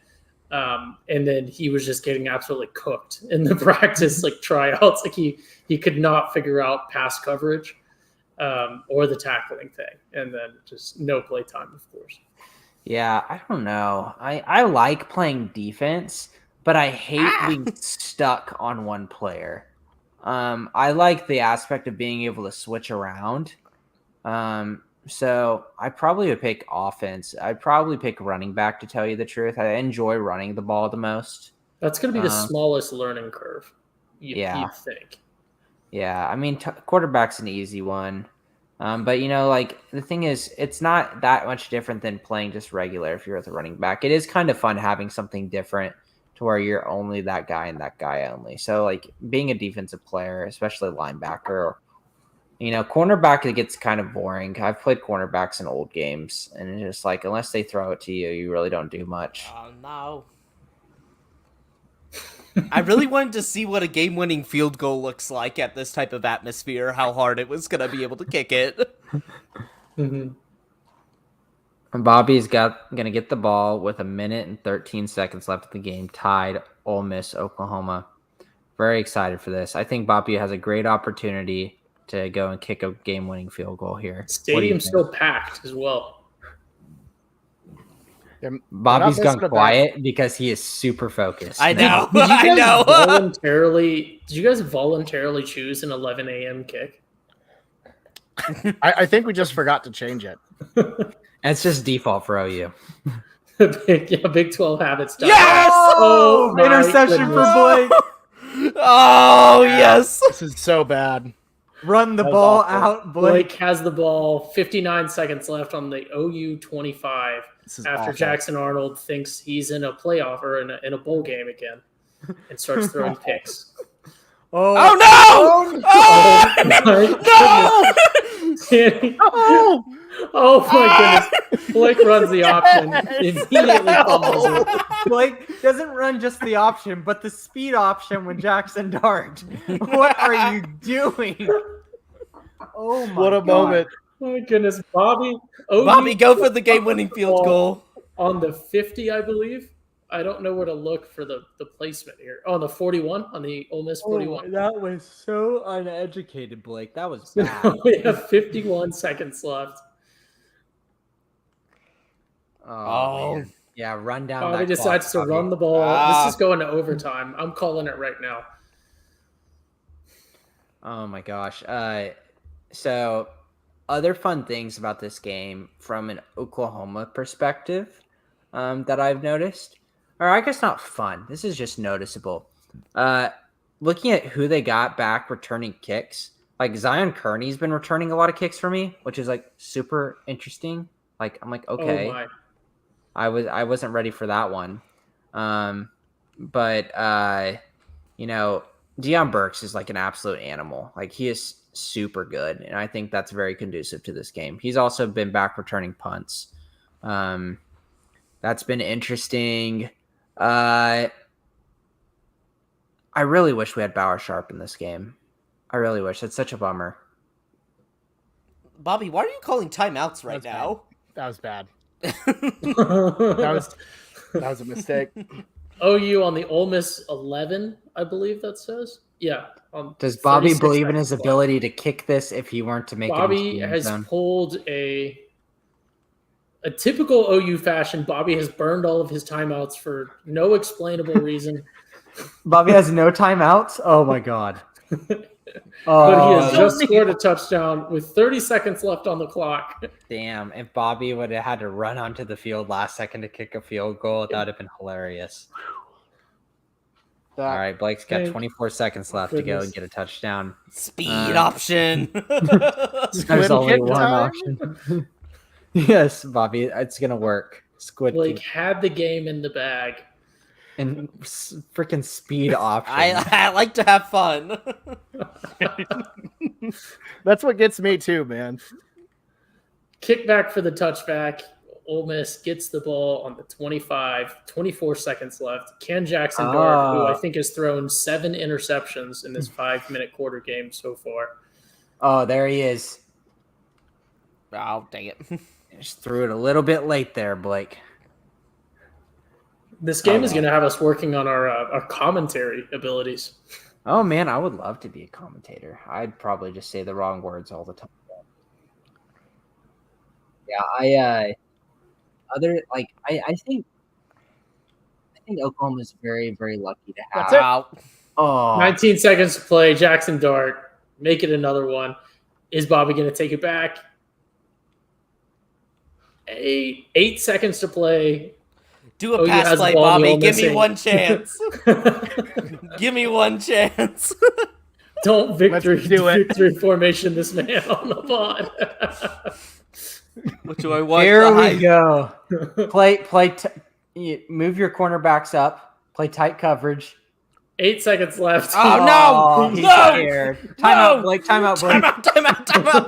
Speaker 4: And then he was just getting absolutely cooked in the practice, like tryouts. Like he could not figure out pass coverage or the tackling thing. And then just no play time, of course.
Speaker 2: Yeah, I don't know. I like playing defense, but I hate being stuck on one player. I like the aspect of being able to switch around. So I probably would pick offense. I'd probably pick running back, to tell you the truth. I enjoy running the ball the most.
Speaker 4: That's going to be the smallest learning curve, you'd think.
Speaker 2: Yeah, I mean, quarterback's an easy one. But, like, the thing is, it's not that much different than playing just regular if you're at the running back. It is kind of fun having something different to where you're only that guy and that guy only. So, like, being a defensive player, especially linebacker, cornerback, it gets kind of boring. I've played cornerbacks in old games, and it's just like, unless they throw it to you, you really don't do much.
Speaker 3: Oh, no. I really wanted to see what a game-winning field goal looks like at this type of atmosphere, how hard it was going to be able to kick it.
Speaker 4: Mhm.
Speaker 2: And Bobby's gonna get the ball with 1:13 left of the game, tied Ole Miss Oklahoma. Very excited for this. I think Bobby has a great opportunity to go and kick a game-winning field goal here. What do you
Speaker 4: Stadium's
Speaker 2: think?
Speaker 4: still packed as well.
Speaker 2: Bobby's
Speaker 1: They're not
Speaker 2: gone
Speaker 1: missing a
Speaker 2: quiet because he is super focused.
Speaker 3: I know.
Speaker 4: Did you
Speaker 3: I
Speaker 4: guys
Speaker 3: know.
Speaker 4: Did you guys voluntarily choose an 11 a.m. kick?
Speaker 1: I think we just forgot to change it.
Speaker 2: It's just default for OU.
Speaker 4: Big 12 habits.
Speaker 3: Yes!
Speaker 4: Oh, my
Speaker 2: interception
Speaker 4: goodness.
Speaker 2: for Blake.
Speaker 3: Oh, yes!
Speaker 1: This is so bad.
Speaker 2: Run the
Speaker 1: That was
Speaker 2: ball
Speaker 1: awful.
Speaker 2: out,
Speaker 4: Blake
Speaker 2: Blake.
Speaker 4: has the ball. 59 seconds left on the OU 25.
Speaker 1: This is
Speaker 4: After
Speaker 1: awful.
Speaker 4: Jackson Arnold thinks he's in a playoff or in a bowl game again, and starts throwing picks.
Speaker 3: Oh, no!
Speaker 4: Oh,
Speaker 3: Oh,
Speaker 4: Danny-
Speaker 1: Oh!
Speaker 4: oh my goodness! Blake runs the option. Immediately fumbles it.
Speaker 2: Blake doesn't run just the option, but the speed option when Jackson dart. What are you doing? Oh my
Speaker 1: What a
Speaker 2: God.
Speaker 1: moment.
Speaker 4: Oh my goodness, Bobby! OU
Speaker 3: Bobby, go for the game-winning field goal.
Speaker 4: on the 50, I believe. I don't know where to look for the placement here. Oh, on the 41, on the Ole Miss 41.
Speaker 2: that was so uneducated, Blake. That was bad.
Speaker 4: We have 51 seconds left.
Speaker 3: Oh.
Speaker 2: Man. Yeah, run down.
Speaker 4: Bobby
Speaker 2: that
Speaker 4: decides
Speaker 2: clock,
Speaker 4: to
Speaker 2: Bobby.
Speaker 4: run the ball.
Speaker 3: Ah.
Speaker 4: This is going to overtime. I'm calling it right now.
Speaker 2: Oh my gosh. So other fun things about this game from an Oklahoma perspective that I've noticed, or I guess not fun. This is just noticeable. Looking at who they got back returning kicks, like Zion Kearney's been returning a lot of kicks for me, which is like super interesting. Like I'm like, okay,
Speaker 4: Oh my.
Speaker 2: I wasn't ready for that one. But Deion Burks is like an absolute animal. Like he is super good, and I think that's very conducive to this game. He's also been back returning punts. That's been interesting. I really wish we had Bauer Sharp in this game. I really wish. It's such a bummer.
Speaker 3: Bobby, why are you calling timeouts right
Speaker 1: That's
Speaker 3: now?
Speaker 1: That was bad. That was a mistake.
Speaker 4: OU on the Ole Miss 11, I believe that says. Yeah.
Speaker 2: Does Bobby
Speaker 4: 36
Speaker 2: believe in his
Speaker 4: seconds left.
Speaker 2: ability to kick this if he weren't to make
Speaker 4: Bobby
Speaker 2: it? Into the end
Speaker 4: has
Speaker 2: zone?
Speaker 4: pulled a typical OU fashion. Bobby has burned all of his timeouts for no explainable reason.
Speaker 2: Bobby has no timeouts. Oh my god.
Speaker 4: But he has
Speaker 2: Oh,
Speaker 4: just scored a touchdown with 30 seconds left on the clock.
Speaker 2: damn. If Bobby would have had to run onto the field last second to kick a field goal, that would have been hilarious. All right, Blake's got
Speaker 4: Thank
Speaker 2: 24 seconds left to go
Speaker 4: goodness.
Speaker 2: and get a touchdown.
Speaker 3: Speed option.
Speaker 2: There's
Speaker 1: Squid
Speaker 2: only
Speaker 1: kick
Speaker 2: one
Speaker 1: time?
Speaker 2: option. Yes, Bobby, it's gonna work. Squid
Speaker 4: Blake
Speaker 2: kick
Speaker 4: had the game in the bag.
Speaker 2: and freaking speed option.
Speaker 3: I like to have fun.
Speaker 1: That's what gets me too, man.
Speaker 4: Kick back for the touchback. Ole Miss gets the ball on the 25, 24 seconds left. Ken Jackson Dart, who I think has thrown 7 interceptions in this 5-minute quarter game so far.
Speaker 2: Oh, there he is.
Speaker 3: Oh, dang it.
Speaker 2: Just threw it a little bit late there, Blake.
Speaker 4: This game is going to have us working on our commentary abilities.
Speaker 2: Oh man, I would love to be a commentator. I'd probably just say the wrong words all the time. Yeah, I think Oklahoma's very, very lucky to have.
Speaker 1: That's it.
Speaker 3: Wow.
Speaker 2: Oh,
Speaker 4: 19 seconds to play. Jackson Dart, make it another one. Is Bobby going to take it back? 8 seconds to play.
Speaker 3: Do a
Speaker 4: OU
Speaker 3: pass
Speaker 4: has the
Speaker 3: play,
Speaker 4: ball in the
Speaker 3: Bobby.
Speaker 4: Ole
Speaker 3: Give
Speaker 4: Miss
Speaker 3: me
Speaker 4: eight.
Speaker 3: one chance. Give me one chance.
Speaker 4: Don't
Speaker 1: Let's do it.
Speaker 4: victory formation this man on the pod.
Speaker 3: What do I want?
Speaker 2: here
Speaker 3: The
Speaker 2: we
Speaker 3: high-
Speaker 2: go. Move your cornerbacks up. Play tight coverage.
Speaker 4: 8 seconds left.
Speaker 3: Oh, no!
Speaker 2: He's
Speaker 3: No!
Speaker 2: scared. Timeout, Blake. Timeout, Blake.
Speaker 3: Time out.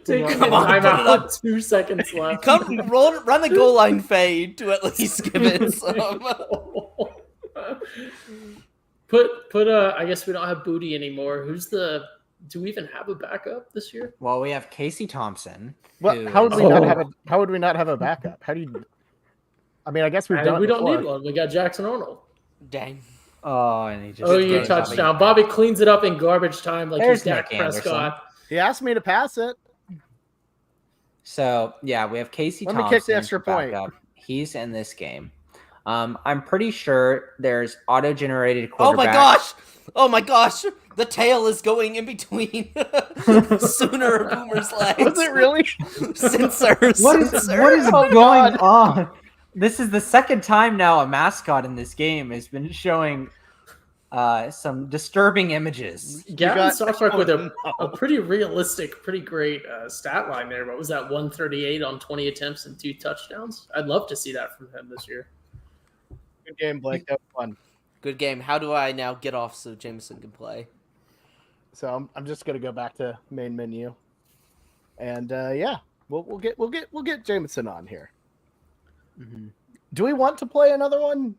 Speaker 4: Taking a
Speaker 3: Come on, put it
Speaker 4: timeout
Speaker 3: up.
Speaker 4: with 2 seconds left.
Speaker 3: Run a goal line fade to at least give it some.
Speaker 4: Put I guess we don't have Booty anymore. Do we even have a backup this year?
Speaker 2: Well, we have Casey Thompson.
Speaker 1: Well,
Speaker 2: who
Speaker 1: how would
Speaker 2: is-
Speaker 1: we not
Speaker 4: Oh.
Speaker 1: have a How would we not have a backup? How do you? I mean, I guess we've done.
Speaker 4: We
Speaker 1: it
Speaker 4: don't
Speaker 1: before.
Speaker 4: need one. We got Jackson Arnold.
Speaker 3: Dang.
Speaker 2: Oh, and he just
Speaker 4: Oh, you
Speaker 2: goes
Speaker 4: touchdown. Bobby cleans it up in garbage time like
Speaker 2: There's
Speaker 4: he's Dak
Speaker 2: Nick Anderson.
Speaker 4: Prescott.
Speaker 1: He asked me to pass it.
Speaker 2: So yeah, we have Casey
Speaker 1: Let me
Speaker 2: Thompson.
Speaker 1: kick the extra
Speaker 2: for backup. He's in this game. I'm pretty sure there's auto-generated
Speaker 3: Oh my
Speaker 2: quarterback.
Speaker 3: gosh! Oh my gosh! The tail is going in between Sooner Boomer's legs.
Speaker 1: Was it really?
Speaker 3: Censor,
Speaker 2: What is
Speaker 3: censor.
Speaker 1: Oh,
Speaker 2: going
Speaker 1: God.
Speaker 2: on? This is the second time now a mascot in this game has been showing some disturbing images.
Speaker 4: Gavin
Speaker 1: got-
Speaker 4: Southpark with
Speaker 1: oh,
Speaker 4: a pretty realistic, pretty great stat line there. What was that? 138 on 20 attempts and 2 touchdowns. I'd love to see that from him this year.
Speaker 1: Good game, Blake. That was fun.
Speaker 3: Good game. How do I now get off so Jameson can play?
Speaker 1: So I'm just gonna go back to main menu, and yeah, we'll get Jameson on here. Do we want to play another one?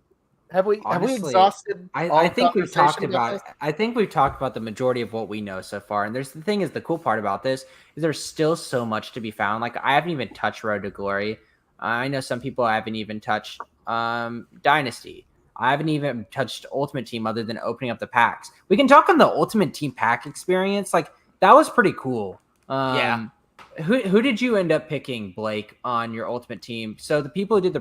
Speaker 1: Have we
Speaker 2: Honestly,
Speaker 1: exhausted? all
Speaker 2: I think we've talked
Speaker 1: conversation
Speaker 2: about.
Speaker 1: this?
Speaker 2: I think we've talked about the majority of what we know so far. And the thing is, the cool part about this is there's still so much to be found. Like I haven't even touched Road to Glory. I know some people haven't even touched Dynasty. I haven't even touched Ultimate Team other than opening up the packs. We can talk on the Ultimate Team pack experience. Like that was pretty cool.
Speaker 3: Yeah.
Speaker 2: Who did you end up picking, Blake, on your Ultimate Team? So the people who did the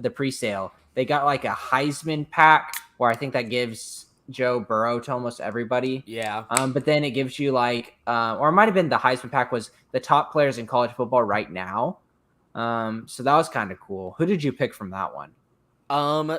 Speaker 2: pre-sale, they got like a Heisman pack where I think that gives Joe Burrow to almost everybody.
Speaker 3: Yeah.
Speaker 2: But then it gives you like, or it might have been the Heisman pack was the top players in college football right now. So that was kind of cool. Who did you pick from that one?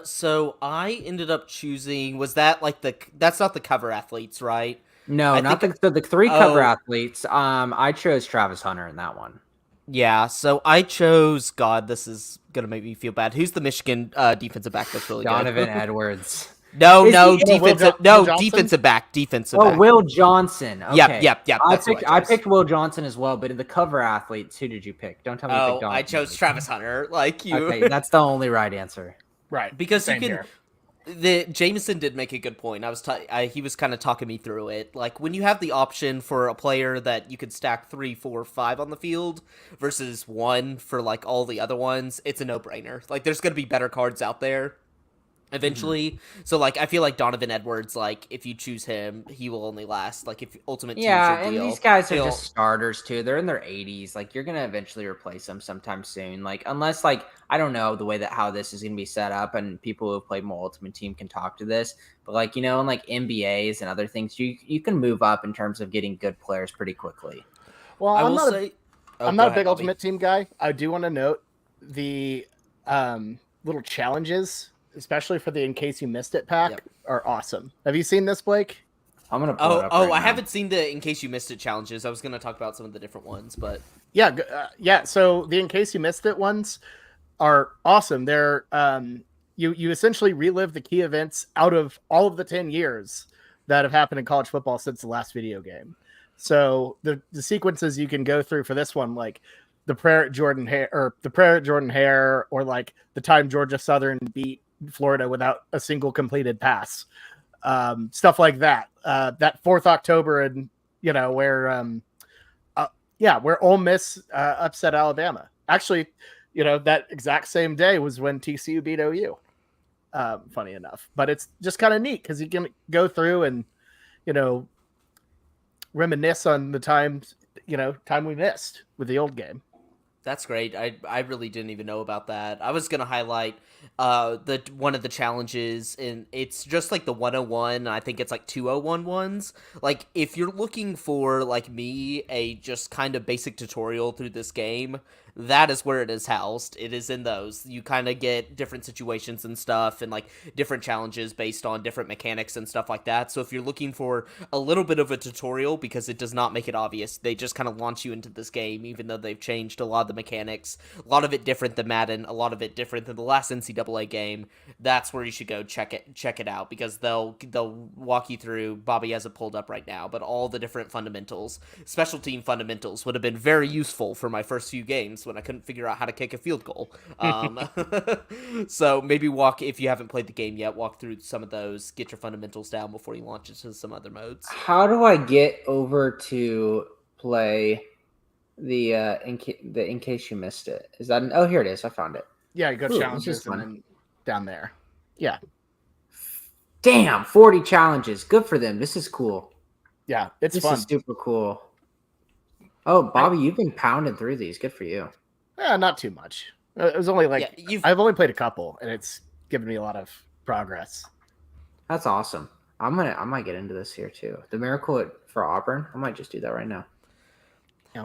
Speaker 3: So I ended up choosing. Was that like that's not the cover athletes, right?
Speaker 2: No,
Speaker 3: I
Speaker 2: not
Speaker 3: think-
Speaker 2: the three cover
Speaker 3: Oh.
Speaker 2: athletes. I chose Travis Hunter in that one.
Speaker 3: Yeah. So I chose. God, this is gonna make me feel bad. Who's the Michigan defensive back that's really
Speaker 2: Donovan
Speaker 3: good?
Speaker 2: Edwards.
Speaker 3: No,
Speaker 2: Is
Speaker 3: no,
Speaker 2: he-
Speaker 3: defensive.
Speaker 1: Will
Speaker 3: No,
Speaker 1: Johnson?
Speaker 3: defensive back. Defensive
Speaker 2: Oh,
Speaker 3: back.
Speaker 2: Will Johnson. Okay.
Speaker 3: Yep.
Speaker 2: I
Speaker 3: That's who
Speaker 2: picked.
Speaker 3: I
Speaker 2: I
Speaker 3: chose.
Speaker 2: picked Will Johnson as well, but in the cover athletes, who did you pick? Don't tell me you
Speaker 3: Oh,
Speaker 2: picked Donovan.
Speaker 3: I chose Travis Hunter. Like you.
Speaker 2: Okay, that's the only right answer.
Speaker 1: Right,
Speaker 3: Because
Speaker 1: same
Speaker 3: you can.
Speaker 1: here.
Speaker 3: The Jameson did make a good point. He was kind of talking me through it. Like when you have the option for a player that you could stack 3, 4, 5 on the field versus 1 for like all the other ones, it's a no-brainer. Like there's gonna be better cards out there eventually. So like I feel like Donovan Edwards, like if you choose him, he will only last. Like if Ultimate Team's
Speaker 2: Yeah,
Speaker 3: your
Speaker 2: and
Speaker 3: deal,
Speaker 2: these guys are
Speaker 3: he'll-
Speaker 2: just starters too. They're in their 80s. Like you're gonna eventually replace them sometime soon. Like unless like I don't know the way that how this is gonna be set up, and people who have played more Ultimate Team can talk to this. But like in like NBAs and other things, you can move up in terms of getting good players pretty quickly.
Speaker 1: Well,
Speaker 3: I
Speaker 1: I'm
Speaker 3: will
Speaker 1: not.
Speaker 3: say.
Speaker 1: I'm not a big Ultimate Team guy. I do want to note the little challenges, especially for the In Case You Missed It pack,
Speaker 3: Yep.
Speaker 1: are awesome. Have you seen this, Blake?
Speaker 2: I'm gonna pull it up
Speaker 3: Oh,
Speaker 2: right
Speaker 3: I
Speaker 2: now.
Speaker 3: haven't seen the In Case You Missed It challenges. I was gonna talk about some of the different ones, but
Speaker 1: Yeah, yeah. So the In Case You Missed It ones are awesome. They're you essentially relive the key events out of all of the 10 years that have happened in college football since the last video game. So the sequences you can go through for this one, like the prayer at Jordan Hare, or like the time Georgia Southern beat Florida without a single completed pass, stuff like that. That 4th October, and where where Ole Miss upset Alabama. Actually, that exact same day was when TCU beat OU. Funny enough, but it's just kind of neat because you can go through and reminisce on the time we missed with the old game.
Speaker 3: that's great. I really didn't even know about that. I was gonna highlight the one of the challenges, and it's just like the 101. I think it's like 201 ones. Like if you're looking for like me a just kind of basic tutorial through this game, that is where it is housed. It is in those. You kind of get different situations and stuff, and like different challenges based on different mechanics and stuff like that. So if you're looking for a little bit of a tutorial, because it does not make it obvious, they just kind of launch you into this game, even though they've changed a lot of the mechanics, a lot of it different than Madden, a lot of it different than the last NCAA game. That's where you should go check it out, because they'll walk you through. Bobby has it pulled up right now, but all the different fundamentals, special team fundamentals, would have been very useful for my first few games when I couldn't figure out how to kick a field goal. So maybe if you haven't played the game yet, walk through some of those, get your fundamentals down before you launch into some other modes.
Speaker 2: How do I get over to play the in case you missed it? Is that oh, here it is. I found it.
Speaker 1: Yeah, you go
Speaker 2: Ooh,
Speaker 1: challenges
Speaker 2: this is
Speaker 1: and
Speaker 2: fun.
Speaker 1: then down there. Yeah,
Speaker 2: Damn, 40 challenges. Good for them. This is cool.
Speaker 1: yeah, it's
Speaker 2: This
Speaker 1: fun.
Speaker 2: is super cool. Oh, Bobby, you've been pounding through these. Good for you.
Speaker 1: Yeah, not too much. It was only like
Speaker 3: Yeah,
Speaker 1: I've only played a couple, and it's given me a lot of progress.
Speaker 2: That's awesome. I might get into this here too. The Miracle for Auburn. I might just do that right now.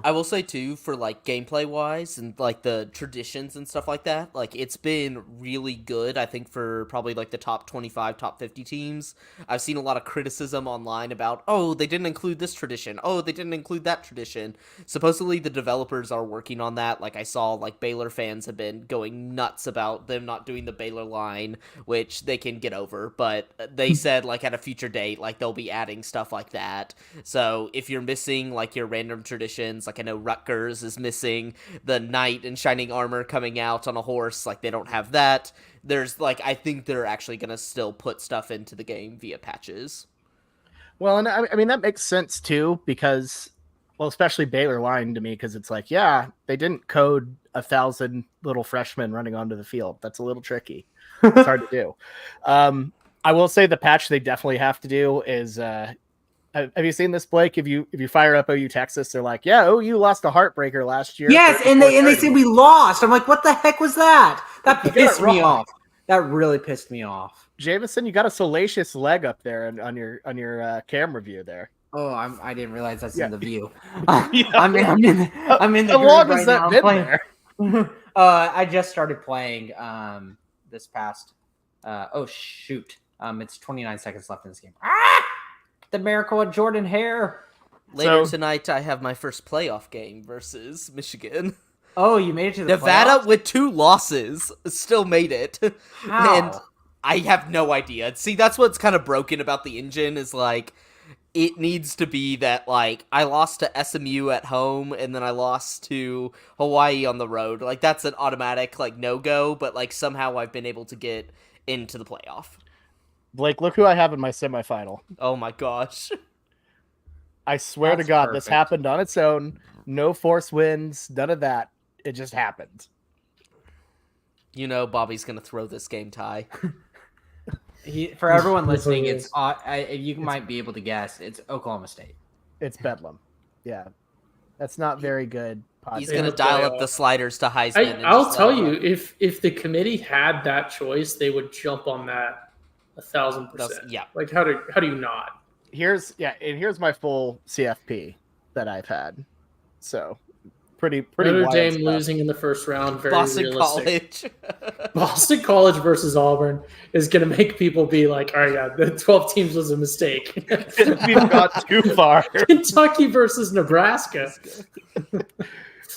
Speaker 3: I will say too, for like gameplay wise and like the traditions and stuff like that, like it's been really good. I think for probably like the top 25, top 50 teams. I've seen a lot of criticism online about, oh, they didn't include this tradition. Oh, they didn't include that tradition. Supposedly the developers are working on that. Like I saw like Baylor fans have been going nuts about them not doing the Baylor line, which they can get over. But they said like at a future date, like they'll be adding stuff like that. So if you're missing like your random traditions, like I know Rutgers is missing the knight in shining armor coming out on a horse, like they don't have that. There's like, I think they're actually gonna still put stuff into the game via patches.
Speaker 1: Well, and I mean that makes sense too, because well, especially Baylor lying to me, because it's like, yeah, they didn't code 1,000 little freshmen running onto the field. That's a little tricky. It's hard to do. I will say the patch they definitely have to do is have you seen this, Blake? If you fire up OU Texas, they're like, yeah, OU lost a heartbreaker last year.
Speaker 2: Yes, and they say we lost. I'm like, what the heck was that? That
Speaker 1: You got
Speaker 2: pissed
Speaker 1: it
Speaker 2: me
Speaker 1: wrong.
Speaker 2: off. That really pissed me off.
Speaker 1: Jameson, you got a salacious leg up there on your camera view there.
Speaker 2: Oh, I didn't realize that's
Speaker 1: Yeah.
Speaker 2: in the view.
Speaker 1: Yeah.
Speaker 2: I'm in the
Speaker 1: How long
Speaker 2: groove
Speaker 1: has
Speaker 2: right
Speaker 1: that
Speaker 2: now. I'm
Speaker 1: been
Speaker 2: playing-
Speaker 1: there?
Speaker 2: I just started playing this past oh shoot. It's 29 seconds left in this game. Ah! The Miracle of Jordan Hare.
Speaker 3: Later
Speaker 1: So-
Speaker 3: tonight, I have my first playoff game versus Michigan.
Speaker 2: Oh, you made it to the
Speaker 3: Nevada
Speaker 2: playoffs?
Speaker 3: with 2 losses still made it.
Speaker 2: How?
Speaker 3: And I have no idea. See, that's what's kind of broken about the engine is like it needs to be that like I lost to SMU at home and then I lost to Hawaii on the road. Like that's an automatic like no-go, but like somehow I've been able to get into the playoff.
Speaker 1: Blake, look who I have in my semifinal.
Speaker 3: Oh my gosh.
Speaker 1: I swear
Speaker 2: That's
Speaker 1: to God, this
Speaker 2: perfect.
Speaker 1: happened on its own. No force wins, none of that. It just happened.
Speaker 3: You know Bobby's going to throw this game tie.
Speaker 2: For everyone
Speaker 4: That's what
Speaker 2: listening,
Speaker 4: it
Speaker 2: it's
Speaker 4: is.
Speaker 2: you might be able to guess. It's Oklahoma State.
Speaker 1: It's Bedlam. Yeah. That's not very good.
Speaker 3: He's
Speaker 1: podcast.
Speaker 3: going to
Speaker 4: the
Speaker 3: dial up
Speaker 4: playoff.
Speaker 3: the sliders to Heisman. and
Speaker 4: I'll
Speaker 3: just
Speaker 4: tell
Speaker 3: let
Speaker 4: you,
Speaker 3: him run.
Speaker 4: if the committee had that choice, they would jump on that 1,000%.
Speaker 3: Yeah.
Speaker 4: Like how do you not?
Speaker 1: Here's my full CFP that I've had. So pretty
Speaker 4: Notre
Speaker 1: wild
Speaker 4: Dame
Speaker 1: stuff.
Speaker 4: losing in the first round, very
Speaker 3: Boston
Speaker 4: realistic.
Speaker 3: College.
Speaker 4: Boston College versus Auburn is going to make people be like, "All right, yeah, the 12 teams was a mistake."
Speaker 1: We've got too far.
Speaker 4: Kentucky versus Nebraska.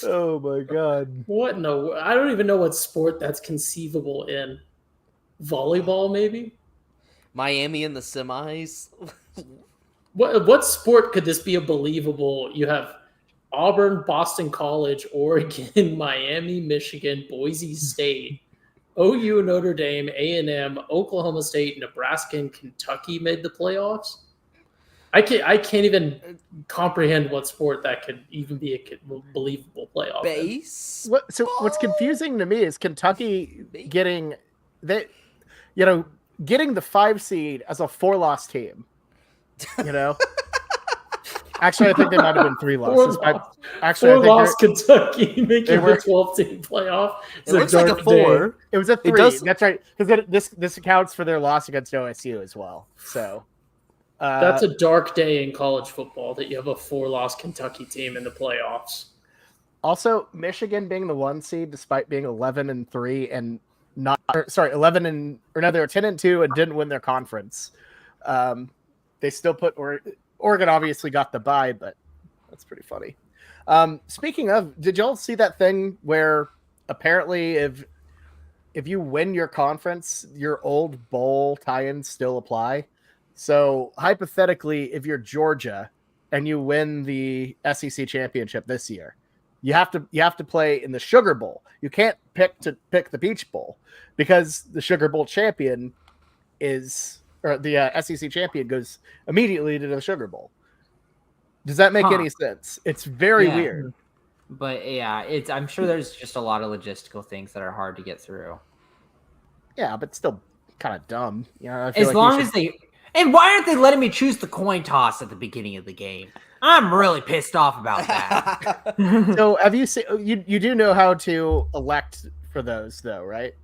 Speaker 1: Oh my God.
Speaker 4: What? No, I don't even know what sport that's conceivable in. Volleyball, maybe.
Speaker 3: Miami in the semis.
Speaker 4: What sport could this be a believable? You have Auburn, Boston College, Oregon, Miami, Michigan, Boise State, OU, Notre Dame, A&M, Oklahoma State, Nebraska, and Kentucky made the playoffs. I can't even comprehend what sport that could even be a believable playoff. in.
Speaker 3: Base.
Speaker 1: What's confusing to me is Kentucky getting getting the 5 seed as a 4-loss team. You know? Actually, I think they might have been 3 losses. Actually, I think
Speaker 4: Four-loss Kentucky making
Speaker 1: they were-
Speaker 4: the 12-team playoff.
Speaker 3: It looks like a
Speaker 4: dark day.
Speaker 3: 4.
Speaker 1: it was a 3.
Speaker 3: does-
Speaker 1: That's right. Because this accounts for their loss against OSU as well. So
Speaker 4: That's a dark day in college football that you have a 4-loss Kentucky team in the playoffs.
Speaker 1: Also, Michigan being the 1 seed, despite being 11-3 and not, or, sorry, 11 and or no, they were 10-2 and didn't win their conference. They still put Oregon obviously got the bye, but that's pretty funny. Speaking of, did y'all see that thing where apparently if you win your conference, your old bowl tie-ins still apply? So hypothetically, if you're Georgia and you win the SEC championship this year, you have to play in the Sugar Bowl. You can't pick the Peach Bowl because the Sugar Bowl champion or the SEC champion goes immediately to the Sugar Bowl. Does that make any sense? It's very weird.
Speaker 2: But yeah, I'm sure there's just a lot of logistical things that are hard to get through.
Speaker 1: Yeah, but still kind of dumb. You know,
Speaker 2: as long as they. And why aren't they letting me choose the coin toss at the beginning of the game? I'm really pissed off about that.
Speaker 1: So have you seen? You do know how to elect for those though, right?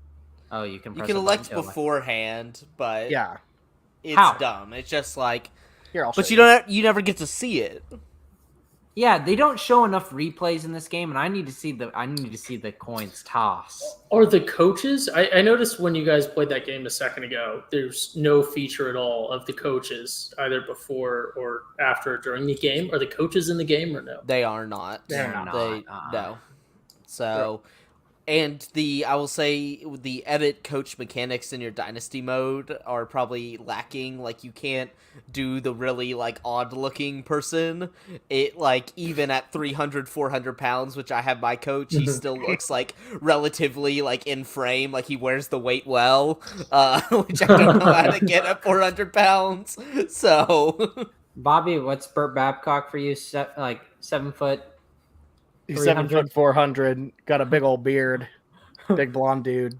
Speaker 2: Oh, you can.
Speaker 3: You can elect beforehand, but
Speaker 1: yeah,
Speaker 3: it's dumb. It's just like
Speaker 1: here.
Speaker 3: But you never get to see it.
Speaker 2: Yeah, they don't show enough replays in this game, and I need to see the coins toss.
Speaker 4: Or the coaches. I noticed when you guys played that game a second ago, there's no feature at all of the coaches either before or after during the game. Are the coaches in the game or no?
Speaker 3: They are not.
Speaker 2: They're not.
Speaker 3: No. So. And I will say the edit coach mechanics in your dynasty mode are probably lacking. Like you can't do the really like odd looking person. It like even at 300, 400 pounds, which I have my coach, he still looks like relatively like in frame. Like he wears the weight well, which I don't know how to get at 400 pounds. So
Speaker 2: Bobby, what's Burt Babcock for you? 7 foot?
Speaker 1: He's 7 foot 400, got a big old beard, big blonde dude.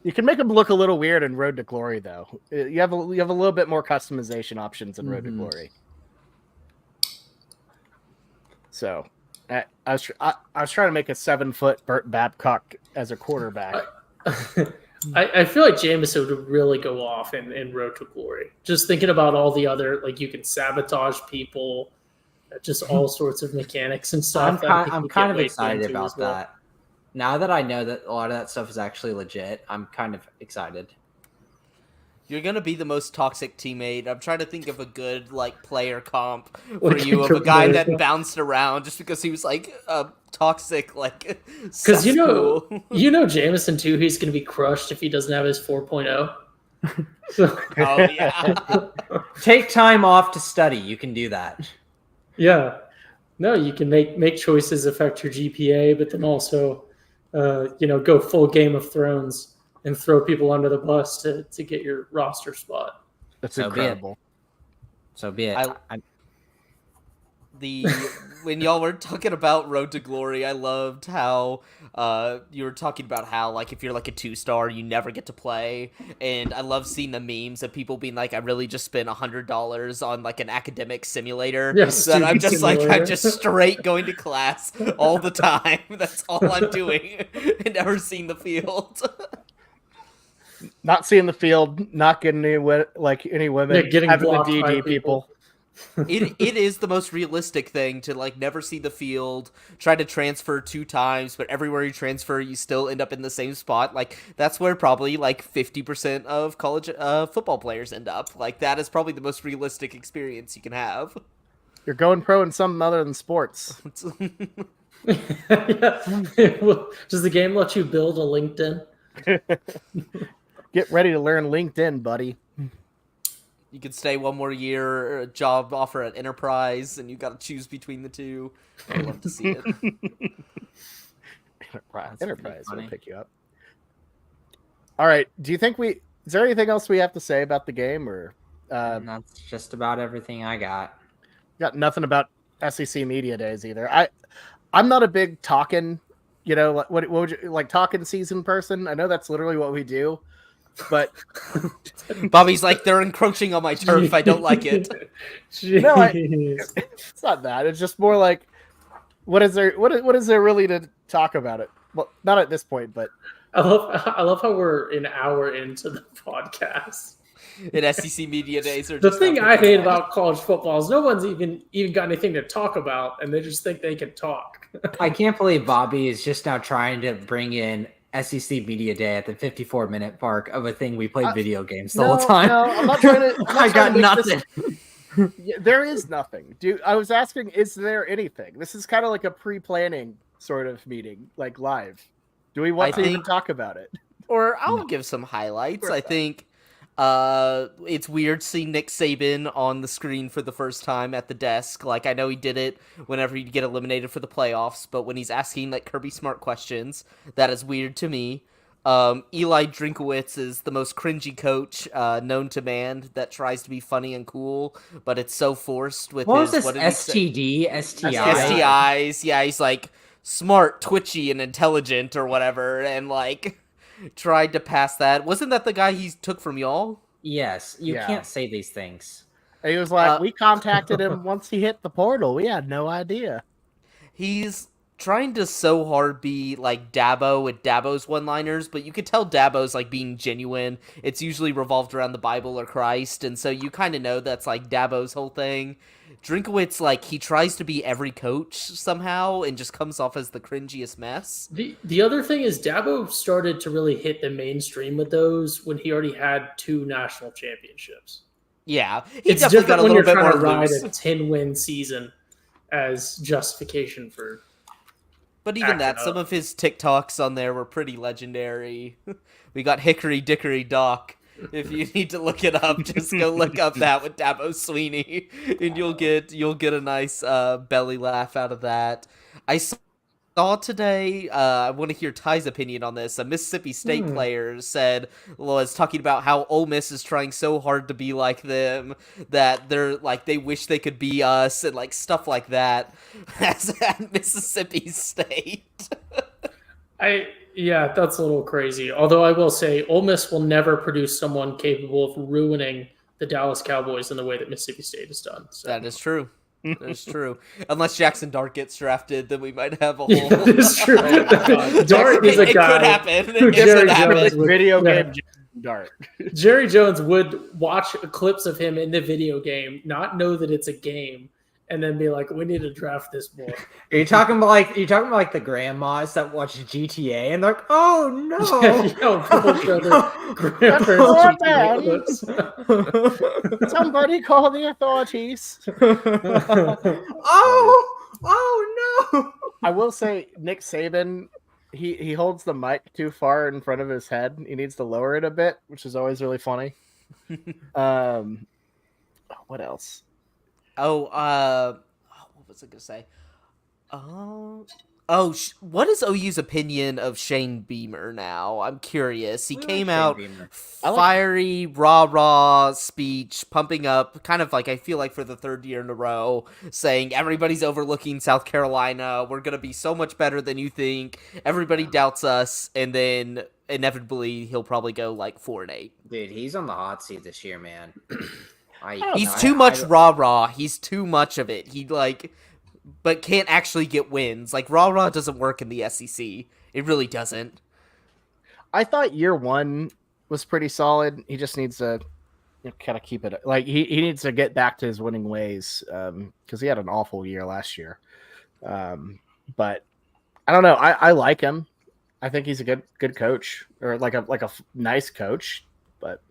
Speaker 1: You can make him look a little weird in Road to Glory, though. You have a little bit more customization options in Road to Glory. So, I was trying to make a 7 foot Burt Babcock as a quarterback.
Speaker 4: I feel like Jameson would really go off in Road to Glory. Just thinking about all the other, like you can sabotage people. Just all sorts of mechanics and stuff.
Speaker 2: I'm kind of excited about that. Now that I know that a lot of that stuff is actually legit, I'm kind of excited.
Speaker 3: You're gonna be the most toxic teammate. I'm trying to think of a good like player comp for you of a guy that bounced around just because he was like toxic, like
Speaker 4: because you know Jameson too. He's gonna be crushed if he doesn't have his 4.0.
Speaker 3: Oh yeah.
Speaker 2: Take time off to study. You can do that.
Speaker 4: Yeah, no, you can make choices affect your GPA, but then also, go full Game of Thrones and throw people under the bus to get your roster spot.
Speaker 1: That's incredible.
Speaker 2: So be it.
Speaker 3: When y'all were talking about Road to Glory, I loved how you were talking about how like if you're like a 2-star, you never get to play, and I love seeing the memes of people being like, I really just spent $100 on like an academic simulator.
Speaker 4: Yes,
Speaker 3: that I'm just simulator. Like I'm just straight going to class all the time. That's all I'm doing, and never seeing the field.
Speaker 1: Not seeing the field, not getting any women,
Speaker 4: getting
Speaker 1: having the
Speaker 4: blocked by
Speaker 1: DD people.
Speaker 3: It is the most realistic thing to like never see the field, try to transfer 2 times, but everywhere you transfer you still end up in the same spot. Like that's where probably like 50% of college football players end up. Like that is probably the most realistic experience you can have.
Speaker 1: You're going pro in something other than sports.
Speaker 4: Does the game let you build a LinkedIn?
Speaker 1: Get ready to learn LinkedIn, buddy.
Speaker 3: You could stay one more year, a job offer at Enterprise, and you got to choose between the two. I'd love to see it.
Speaker 1: Enterprise will pick you up. All right. Do you think is there anything else we have to say about the game, or
Speaker 2: that's just about everything I got?
Speaker 1: Got nothing about SEC Media Days either. I'm not a big talking, what would you like talking season person? I know that's literally what we do. But
Speaker 3: Bobby's like, they're encroaching on my turf. I don't like it.
Speaker 1: No, it's not that. It's just more like, what is there really to talk about it? Well, not at this point, but
Speaker 4: I love how we're an hour into the podcast.
Speaker 3: in SEC media days are
Speaker 4: The
Speaker 3: just
Speaker 4: thing
Speaker 3: not
Speaker 4: I hate
Speaker 3: bad.
Speaker 4: about college football is no one's even got anything to talk about, and they just think they can talk.
Speaker 2: I can't believe Bobby is just now trying to bring in SEC Media Day at the 54-minute mark of a thing we played video games the whole time.
Speaker 1: No, I'm not trying to. I'm not
Speaker 2: I
Speaker 1: trying
Speaker 2: got
Speaker 1: to make this-
Speaker 2: nothing.
Speaker 1: Yeah, there is nothing, dude. I was asking, is there anything? This is kind of like a pre-planning sort of meeting, like live. Do we want
Speaker 3: I
Speaker 1: to even
Speaker 3: think-
Speaker 1: talk about it?
Speaker 3: Or I'll give some highlights.
Speaker 1: Sure.
Speaker 3: I think it's weird seeing Nick Saban on the screen for the first time at the desk. Like, I know he did it whenever he'd get eliminated for the playoffs, but when he's asking like Kirby Smart questions, that is weird to me. Eli Drinkowitz is the most cringy coach known to man that tries to be funny and cool, but it's so forced with
Speaker 2: What was
Speaker 3: his
Speaker 2: this?
Speaker 3: did he say?
Speaker 2: STD? STI?
Speaker 3: STIs. Yeah, he's like smart, twitchy, and intelligent or whatever, and like tried to pass that. Wasn't that the guy he took from y'all?
Speaker 2: Yes, you
Speaker 1: Yeah.
Speaker 2: can't say these things.
Speaker 1: And he was like, we contacted him once he hit the portal. We had no idea.
Speaker 3: He's trying to so hard be like Dabo with Dabo's one-liners, but you could tell Dabo's like being genuine. It's usually revolved around the Bible or Christ, and so you kind of know that's like Dabo's whole thing. Drinkowitz, like, he tries to be every coach somehow and just comes off as the cringiest mess.
Speaker 4: The other thing is Dabo started to really hit the mainstream with those when he already had 2 national championships.
Speaker 3: Yeah, he
Speaker 4: It's
Speaker 3: definitely got
Speaker 4: different
Speaker 3: a
Speaker 4: when
Speaker 3: little
Speaker 4: you're
Speaker 3: bit
Speaker 4: trying to
Speaker 3: more
Speaker 4: ride
Speaker 3: loose.
Speaker 4: a 10-win season as justification for.
Speaker 3: But even that,
Speaker 4: acting
Speaker 3: some
Speaker 4: up.
Speaker 3: of his TikToks on there were pretty legendary. We got Hickory Dickory Dock. If you need to look it up, just go look up that with Dabo Sweeney, and you'll get a nice belly laugh out of that. I saw today. I want to hear Ty's opinion on this. A Mississippi State player was talking about how Ole Miss is trying so hard to be like them that they're like they wish they could be us and like stuff like that. As at Mississippi State.
Speaker 4: Yeah, that's a little crazy. Although I will say, Ole Miss will never produce someone capable of ruining the Dallas Cowboys in the way that Mississippi State has done. So.
Speaker 3: That is true. That is true. Unless Jackson Dart gets drafted, then we might have a whole.
Speaker 4: Yeah, that is true.
Speaker 1: God.
Speaker 4: Dart is a
Speaker 3: it
Speaker 4: guy.
Speaker 3: could happen.
Speaker 4: who
Speaker 3: It
Speaker 4: Jerry
Speaker 3: could happen.
Speaker 4: Jones would-
Speaker 1: Video
Speaker 4: yeah.
Speaker 1: game dart.
Speaker 4: Jerry Jones would watch clips of him in the video game, not know that it's a game, and then be like, "We need to draft this boy."
Speaker 2: Are you talking about like the grandmas that watch GTA and they're like, oh no.
Speaker 4: People show their grandparents
Speaker 1: Poor
Speaker 4: GTA clips.
Speaker 1: Somebody call the authorities.
Speaker 2: Oh no.
Speaker 1: I will say, Nick Saban, he holds the mic too far in front of his head. He needs to lower it a bit, which is always really funny. What else?
Speaker 3: What was I gonna say? What is OU's opinion of Shane Beamer now? I'm curious. He came out
Speaker 1: I like
Speaker 3: fiery, rah-rah speech, pumping up, kind of like, I feel like for the 3rd year in a row, saying everybody's overlooking South Carolina. We're going to be so much better than you think. Everybody doubts us. And then inevitably he'll probably go like 4-8.
Speaker 2: Dude, he's on the hot seat this year, man.
Speaker 3: He's too much rah-rah. He's too much of it. He but can't actually get wins. Like, rah-rah doesn't work in the SEC. It really doesn't.
Speaker 1: I thought year 1 was pretty solid. He just needs to kind of keep it. Like he needs to get back to his winning ways because he had an awful year last year. But I don't know. I like him. I think he's a good coach, or like a nice coach. But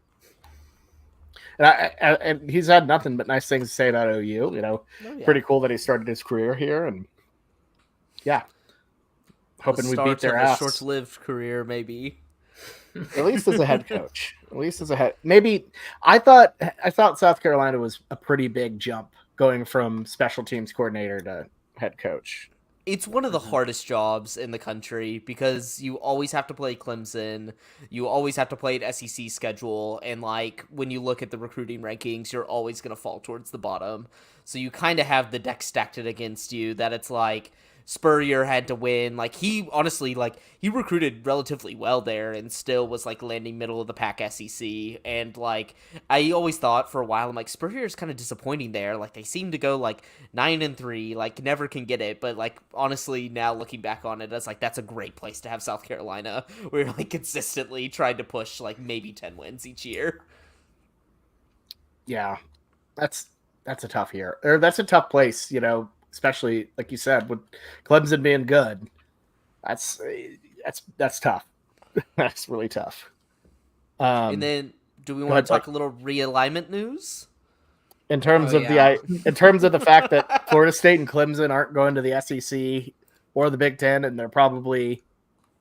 Speaker 1: and he's had nothing but nice things to say about OU. You know, pretty cool that he started his career here, and yeah, hoping we beat their ass.
Speaker 3: Short-lived career, maybe.
Speaker 1: At least as a head coach. Maybe I thought South Carolina was a pretty big jump going from special teams coordinator to head coach.
Speaker 3: It's one of the hardest jobs in the country because you always have to play Clemson. You always have to play an SEC schedule. And, like, when you look at the recruiting rankings, you're always going to fall towards the bottom. So you kind of have the deck stacked against you that it's like Spurrier had to win. Like, he honestly, like, he recruited relatively well there and still was, like, landing middle of the pack SEC. And, like, I always thought for a while, I'm like, Spurrier's kind of disappointing there. Like, they seem to go, like, 9-3, like, never can get it. But, like, honestly, now looking back on it, it's like, that's a great place to have South Carolina, where you're, like, consistently trying to push, like, maybe 10 wins each year.
Speaker 1: yeah, that's a tough year, or that's a tough place, especially like you said with Clemson being good. That's tough. That's really tough.
Speaker 3: And then, do we
Speaker 1: go
Speaker 3: want
Speaker 1: ahead,
Speaker 3: to talk
Speaker 1: Blake.
Speaker 3: a little realignment news?
Speaker 1: In terms
Speaker 2: Oh,
Speaker 1: of
Speaker 2: yeah.
Speaker 1: in terms of the fact that Florida State and Clemson aren't going to the SEC or the Big Ten, and they're probably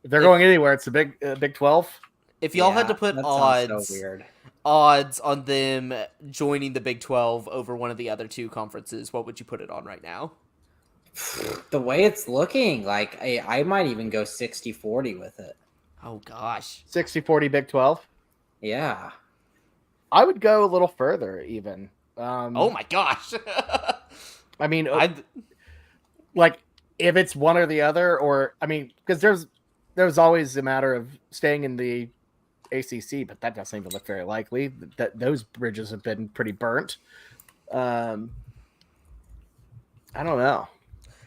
Speaker 1: if they're going anywhere, it's the Big 12.
Speaker 3: If y'all had to put
Speaker 2: that sounds so weird.
Speaker 3: odds on them joining the Big 12 over one of the other two conferences, what would you put it on right now?
Speaker 2: The way it's looking, like I might even go 60-40 with it.
Speaker 3: Oh gosh.
Speaker 1: 60-40 Big 12.
Speaker 2: Yeah.
Speaker 1: I would go a little further even.
Speaker 3: Oh my gosh.
Speaker 1: I mean,
Speaker 3: I'd
Speaker 1: like if it's one or the other, or I mean, because there's always a matter of staying in the ACC, but that doesn't even look very likely. That those bridges have been pretty burnt. I don't know.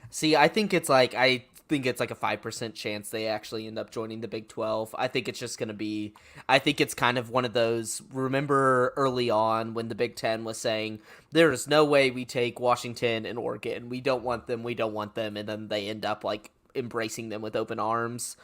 Speaker 3: See, I think it's like a 5% chance they actually end up joining the Big 12. I think it's just going to be I think it's kind of one of those, remember early on when the Big 10 was saying there is no way we take Washington and Oregon. We don't want them, and then they end up like embracing them with open arms.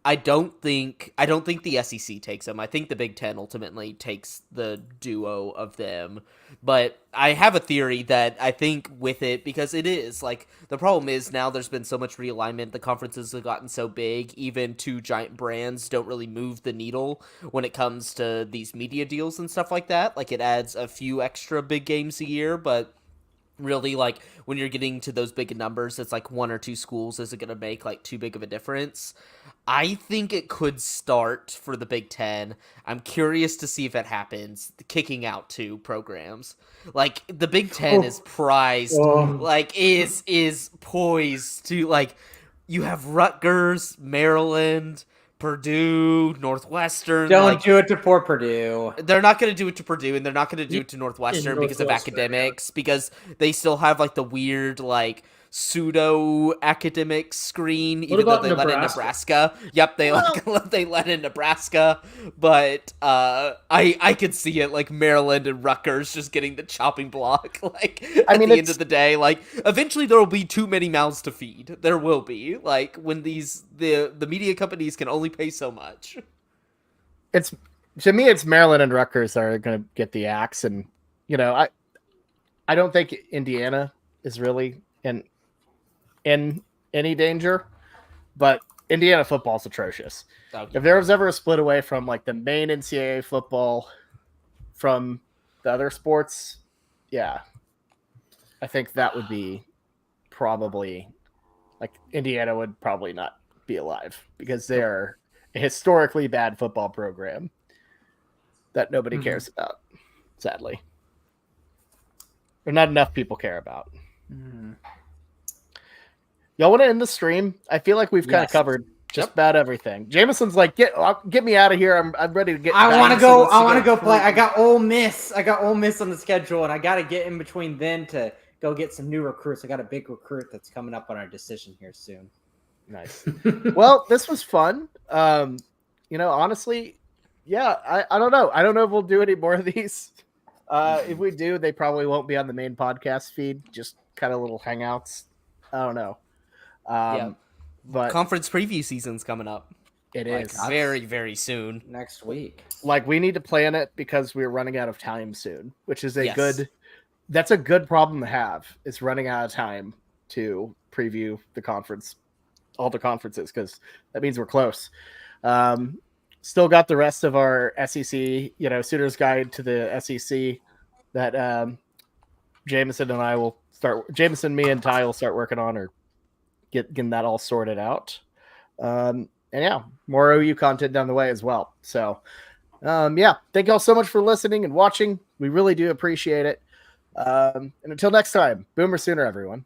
Speaker 3: I don't think the SEC takes them. I think the Big Ten ultimately takes the duo of them. But I have a theory that I think with it, because it is like the problem is now there's been so much realignment. The conferences have gotten so big. Even two giant brands don't really move the needle when it comes to these media deals and stuff like that. Like it adds a few extra big games a year, but really, like when you're getting to those big numbers, it's like one or two schools isn't going to make like too big of a difference. I think it could start for the Big Ten. I'm curious to see if it happens, kicking out two programs. Like the Big Ten is prized, like is poised to, like, you have Rutgers, Maryland, Purdue, Northwestern.
Speaker 2: Don't do it to poor Purdue.
Speaker 3: They're not going to do it to Purdue, and they're not going to do it to Northwestern because of academics, because they still have like the weird like pseudo academic screen, even though they let in Nebraska. Yep, they let in Nebraska, but I could see it like Maryland and Rutgers just getting the chopping block. Like at the end of the day, like eventually there will be too many mouths to feed. There will be, like, when the media companies can only pay so much.
Speaker 1: To me, it's Maryland and Rutgers that are going to get the axe, and I don't think Indiana is really in any danger, but Indiana football is atrocious. Okay. If there was ever a split away from like the main NCAA football from the other sports, yeah, I think that would be probably like Indiana would probably not be alive because they're a historically bad football program that nobody cares about, sadly. Or not enough people care about. Y'all want to end the stream? I feel like we've kind of covered just about everything. Jameson's like, get me out of here. I'm ready to get.
Speaker 2: I want to go. I want to go play. I got Ole Miss. I got Ole Miss on the schedule, and I got to get in between then to go get some new recruits. I got a big recruit that's coming up on our decision here soon.
Speaker 1: Nice. Well, this was fun. Honestly, yeah. I don't know. I don't know if we'll do any more of these. If we do, they probably won't be on the main podcast feed. Just kind of little hangouts. I don't know. But
Speaker 3: conference preview season's coming up.
Speaker 1: It is
Speaker 3: very, very soon.
Speaker 2: Next week.
Speaker 1: Like, we need to plan it because we're running out of time soon, which is that's a good problem to have. It's running out of time to preview the conference, all the conferences, because that means we're close. Still got the rest of our SEC, Suitor's Guide to the SEC that Jameson and I will start. Jameson, me, and Ty will start working on, or getting that all sorted out. And yeah, more OU content down the way as well. So thank y'all so much for listening and watching. We really do appreciate it. And until next time, Boomer Sooner, everyone.